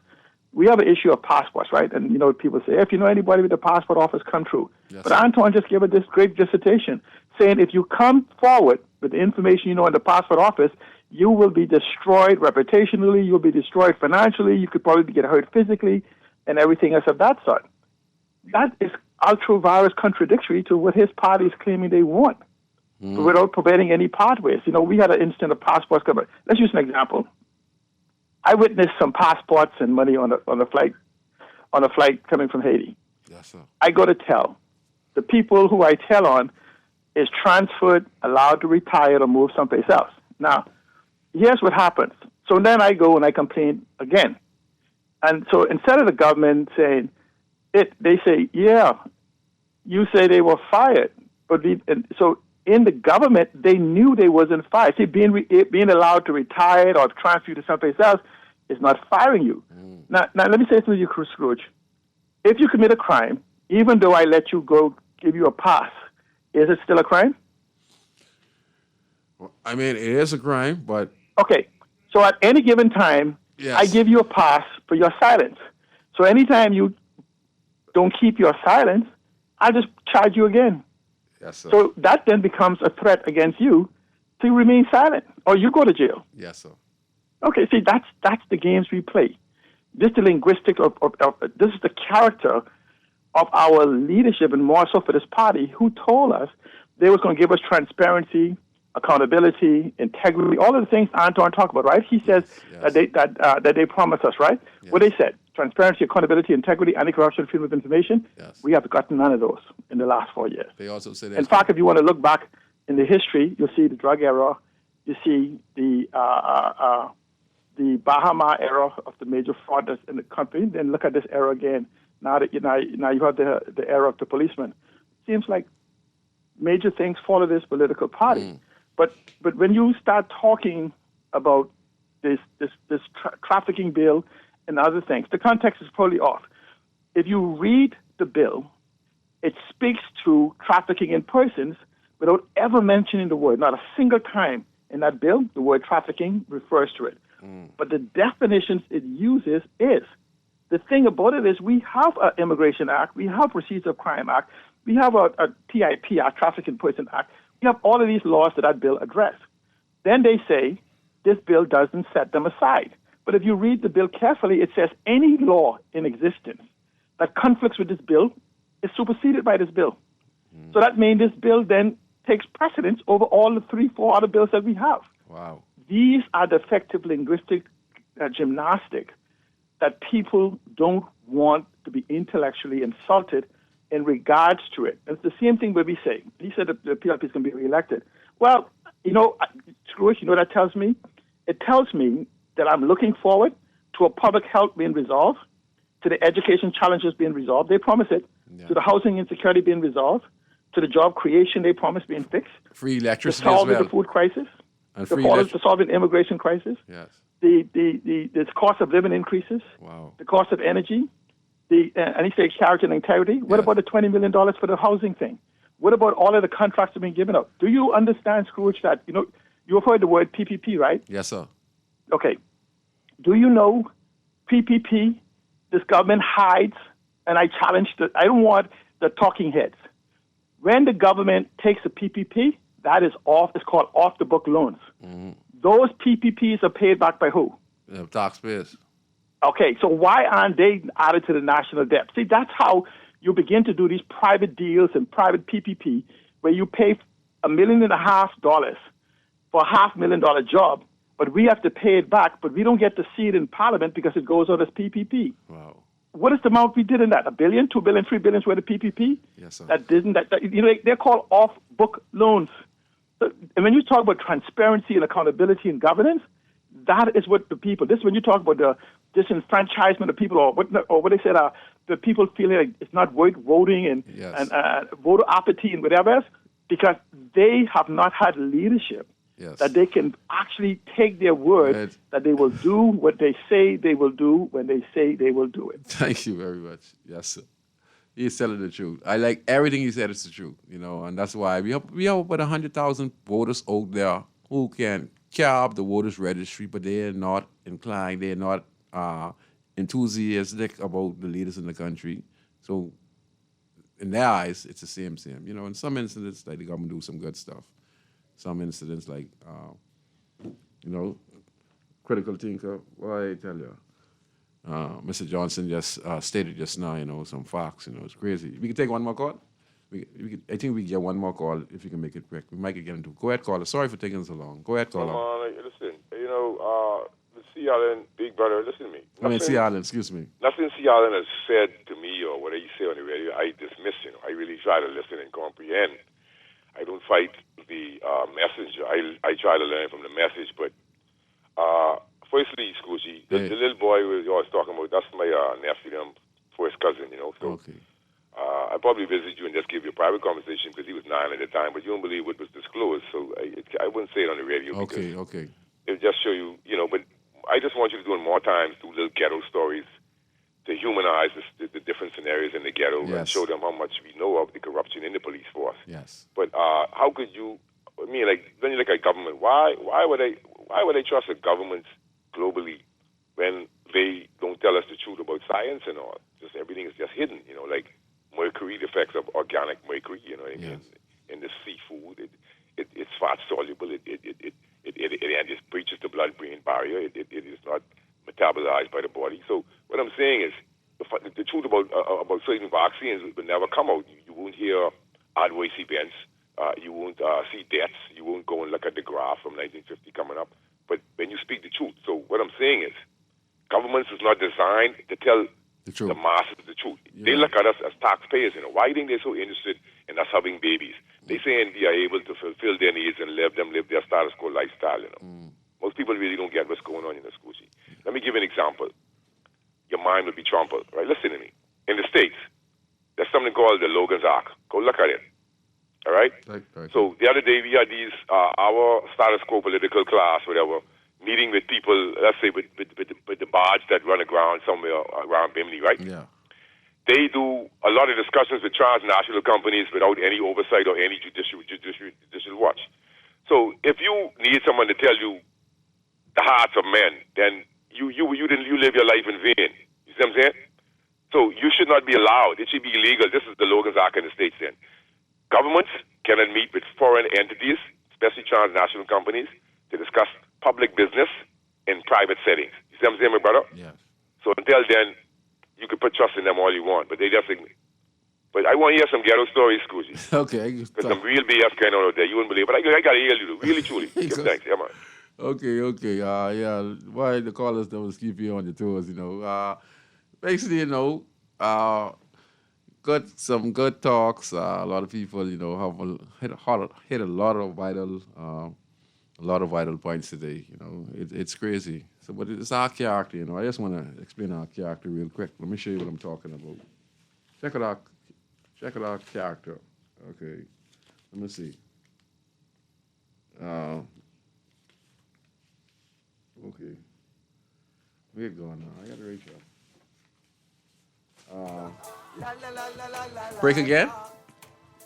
We have an issue of passports, right? And, people say, if you know anybody with a passport office, come through. Yes, but Anton just gave us this great dissertation saying if you come forward with the information you know in the passport office, you will be destroyed reputationally, you'll be destroyed financially, you could probably get hurt physically, and everything else of that sort. That is ultra-virus contradictory to what his party is claiming they want, without providing any pathways. We had an incident of passports coming. Let's use an example. I witnessed some passports and money on a flight coming from Haiti. Yes, sir. I go to tell. The people who I tell on is transferred, allowed to retire or move someplace else. Now, here's what happens. So then I go and I complain again. And so instead of the government saying it, they say, yeah, you say they were fired. So in the government, they knew they wasn't fired. See, being allowed to retire or transfer to someplace else is not firing you. Now, let me say to you, Scrooge. If you commit a crime, even though I let you go, give you a pass, is it still a crime? Well, I mean, it is a crime, but... Okay, so at any given time, yes, I give you a pass for your silence. So anytime you don't keep your silence, I'll just charge you again. Yes, sir. So that then becomes a threat against you to remain silent, or you go to jail. Yes, sir. Okay, see, that's the games we play. This is the linguistic this is the character of our leadership, and more so for this party, who told us they was going to give us transparency, accountability, integrity, all of the things Anton talked about, right? He says that they promised us, right? Yes. What they said, transparency, accountability, integrity, anti-corruption, freedom of information. Yes. We have gotten none of those in the last 4 years. They also say that. In fact, if you want to look back in the history, you'll see the drug era, you see the Bahama era of the major fraud in the country. Then look at this era again. Now that you have the era of the policeman. Seems like major things follow this political party. But when you start talking about this trafficking bill and other things, the context is probably off. If you read the bill, it speaks to trafficking in persons without ever mentioning the word. Not a single time in that bill, the word trafficking refers to it. But the definitions it uses is, the thing about it is we have an Immigration Act, we have Proceeds of Crime Act, we have a TIP Act, Traffic in Person Act. We have all of these laws that bill address. Then they say this bill doesn't set them aside. But if you read the bill carefully, it says any law in existence that conflicts with this bill is superseded by this bill. So that means this bill then takes precedence over all the 3-4 other bills that we have. Wow. These are the effective linguistic gymnastics that people don't want to be intellectually insulted in regards to it. It's the same thing where we say, he said that the PLP is going to be reelected. Well, Scrooge, you know what that tells me? It tells me that I'm looking forward to a public health being resolved, to the education challenges being resolved. They promise it. Yeah. To the housing insecurity being resolved, to the job creation they promise being fixed. Free electricity to solving as well. The food crisis. And to solving the immigration crisis. Yes. The cost of living increases. Wow. The cost of energy. And he said character and integrity. What about the $20 million for the housing thing? What about all of the contracts that have been given up? Do you understand, Scrooge, that, you have heard the word PPP, right? Yes, sir. Okay. Do you know PPP, this government hides, and I don't want the talking heads. When the government takes a PPP, that is it's called off-the-book loans. Mm-hmm. Those PPPs are paid back by who? The taxpayers. Okay, so why aren't they added to the national debt? See, that's how you begin to do these private deals and private PPP, where you pay $1.5 million for a $500,000 job, but we have to pay it back, but we don't get to see it in Parliament because it goes out as PPP. Wow. What is the amount we did in that? $1 billion, $2 billion, $3 billion worth of PPP? Yes, sir. They're called off-book loans. And when you talk about transparency and accountability and governance, that is what the people. This is when you talk about the disenfranchisement of people, or what they said, the people feeling like it's not worth voting and voter apathy and whatever else, because they have not had leadership. Yes. That they can actually take their word that they will do what they say they will do when they say they will do it. Thank you very much. Yes, sir. He's telling the truth. I like everything he said is the truth, and that's why we have about 100,000 voters out there who can carry up the voters registry, but they are not inclined, they are not enthusiastic about the leaders in the country. So in their eyes, it's the same. In some incidents, like the government do some good stuff. Some incidents like, critical thinker, why I tell you, Mr. Johnson just stated just now, some facts, it's crazy. We can take one more call? I think we can get one more call if you can make it quick. We might get into it. Go ahead, caller. Sorry for taking so long. Go ahead, caller. Listen, the Sea Island, big brother, listen to me. Sea Island, excuse me. Nothing Sea Island has said to me or whatever you say on the radio, I dismiss, I really try to listen and comprehend. I don't fight the message. I try to learn from the message. But firstly, Scoochie, the little boy we always talking about, that's my nephew, first cousin, So okay. I'll probably visit you and just give you a private conversation because he was 9 at the time, but you don't believe what was disclosed. So I wouldn't say it on the radio. Okay. It would just show you, but I just want you to do it more times, do little ghetto stories to humanize the different scenarios in the ghetto and show them how much we know of the corruption in the police force. Yes. But how could you? When you look at government, why would they trust the governments globally when they don't tell us the truth about science and all? Just everything is just hidden. Like mercury, the effects of organic mercury. In the seafood, it's fat soluble. It just breaches the blood-brain barrier. It is not metabolized by the body. So what I'm saying is the truth about certain vaccines will never come out. You won't hear adverse events. You won't see deaths. You won't go and look at the graph from 1950 coming up. But when you speak the truth, so what I'm saying is Governments is not designed to tell the masses the truth. They look at us as taxpayers. Why do you think they're so interested in us having babies? They saying we are able to fulfill their needs and live their status quo lifestyle. Most people really don't get what's going on in the school. Let me give you an example. Your mind will be trampled, right? Listen to me. In the States, there's something called the Logan's Ark. Go look at it. All right? So the other day we had these, our status quo political class, whatever, meeting with people, let's say with the barge that run aground somewhere around Bimini, right? Yeah. They do a lot of discussions with transnational companies without any oversight or any judicial watch. So if you need someone to tell you the hearts of men, then you live your life in vain. You see what I'm saying? So you should not be allowed. It should be illegal. This is the Logan's Ark in the States then. Governments cannot meet with foreign entities, especially transnational companies, to discuss public business in private settings. You see what I'm saying, my brother? Yes. So until then, you can put trust in them all you want, but they just ignore. But I want to hear some ghetto stories, Scrooge. Okay. Because some real BS going on out there. You wouldn't believe it. But I got to hear you, really, truly. Thanks. Yeah, man. Okay. Yeah. Why the callers that was keep you on your toes, basically, some good talks. A lot of people, have hit a lot of vital points today. It's crazy. So, but it's our character. I just want to explain our character real quick. Let me show you what I'm talking about. Check it out, character. Okay, let me see. Okay, we're going now. I got to reach out. Break again?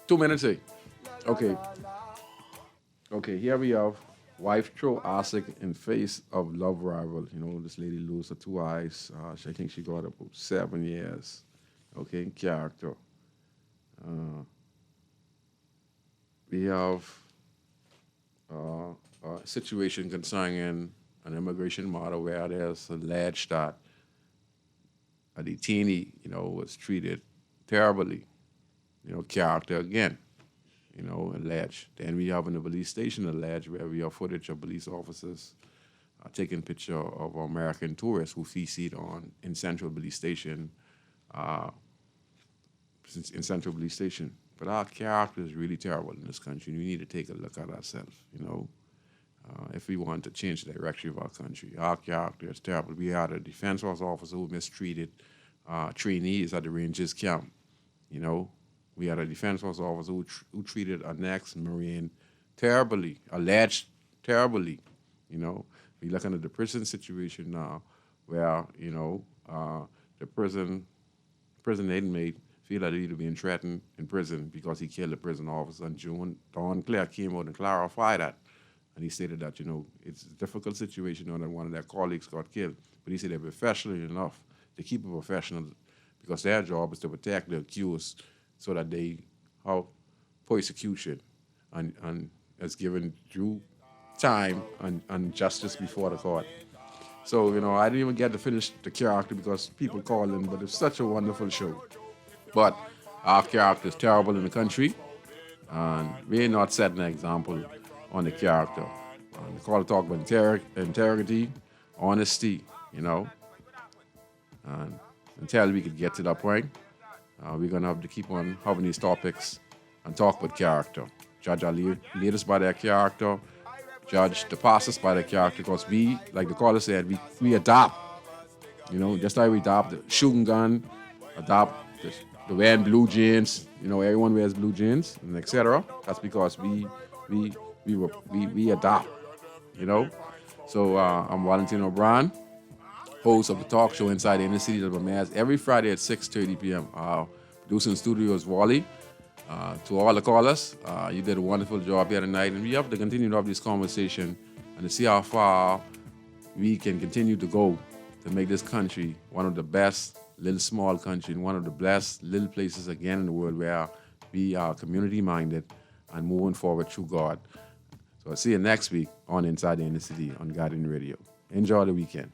2 minutes, eh? Okay, here we have wife throw acid in face of love rival. This lady lose her 2 eyes. I think she got about 7 years. Okay, in character. We have a situation concerning an immigration matter where there's alleged that a detainee, was treated terribly. Character again. Alleged. Then we have in the police station alleged where we have footage of police officers taking picture of American tourists who feasted in Central Police Station. But our character is really terrible in this country. We need to take a look at ourselves, if we want to change the direction of our country. Our character is terrible. We had a defense force officer who mistreated trainees at the Rangers camp. We had a defense force officer who treated an ex-Marine terribly, alleged terribly. We're looking at the prison situation now where, the prison inmate feel that he's being threatened in prison because he killed a prison officer. And Don Clare came out and clarified that. And he stated that, it's a difficult situation that one of their colleagues got killed. But he said they're professional enough to keep a professional because their job is to protect the accused so that they have persecution and is given due time and justice before the court. So, I didn't even get to finish the character because people call in, but it's such a wonderful show. But our character is terrible in the country, and we're not setting an example on the character. The call talk about integrity, honesty, And until we could get to that point, we're going to have to keep on having these topics and talk about character. Judge our leaders by their character. Judge the pastors by their character. Because we, like the caller said, we adopt. Just like we adopt the shooting gun, adopt the wearing blue jeans. Everyone wears blue jeans, and etc. That's because we adopt. So I'm Valentino Brown, host of the talk show Inside the Inner City of Mass, every Friday at 6:30 p.m. Producing studio is Wally. To all the callers, you did a wonderful job here tonight, and we have to continue to have this conversation and to see how far we can continue to go to make this country one of the best little small country and one of the best little places again in the world where we are community-minded and moving forward through God. So I'll see you next week on Inside the Inner City on Guardian Radio. Enjoy the weekend.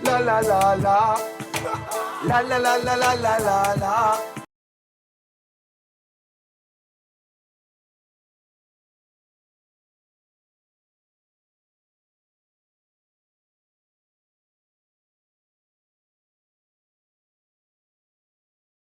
La la la la la la la la la la la la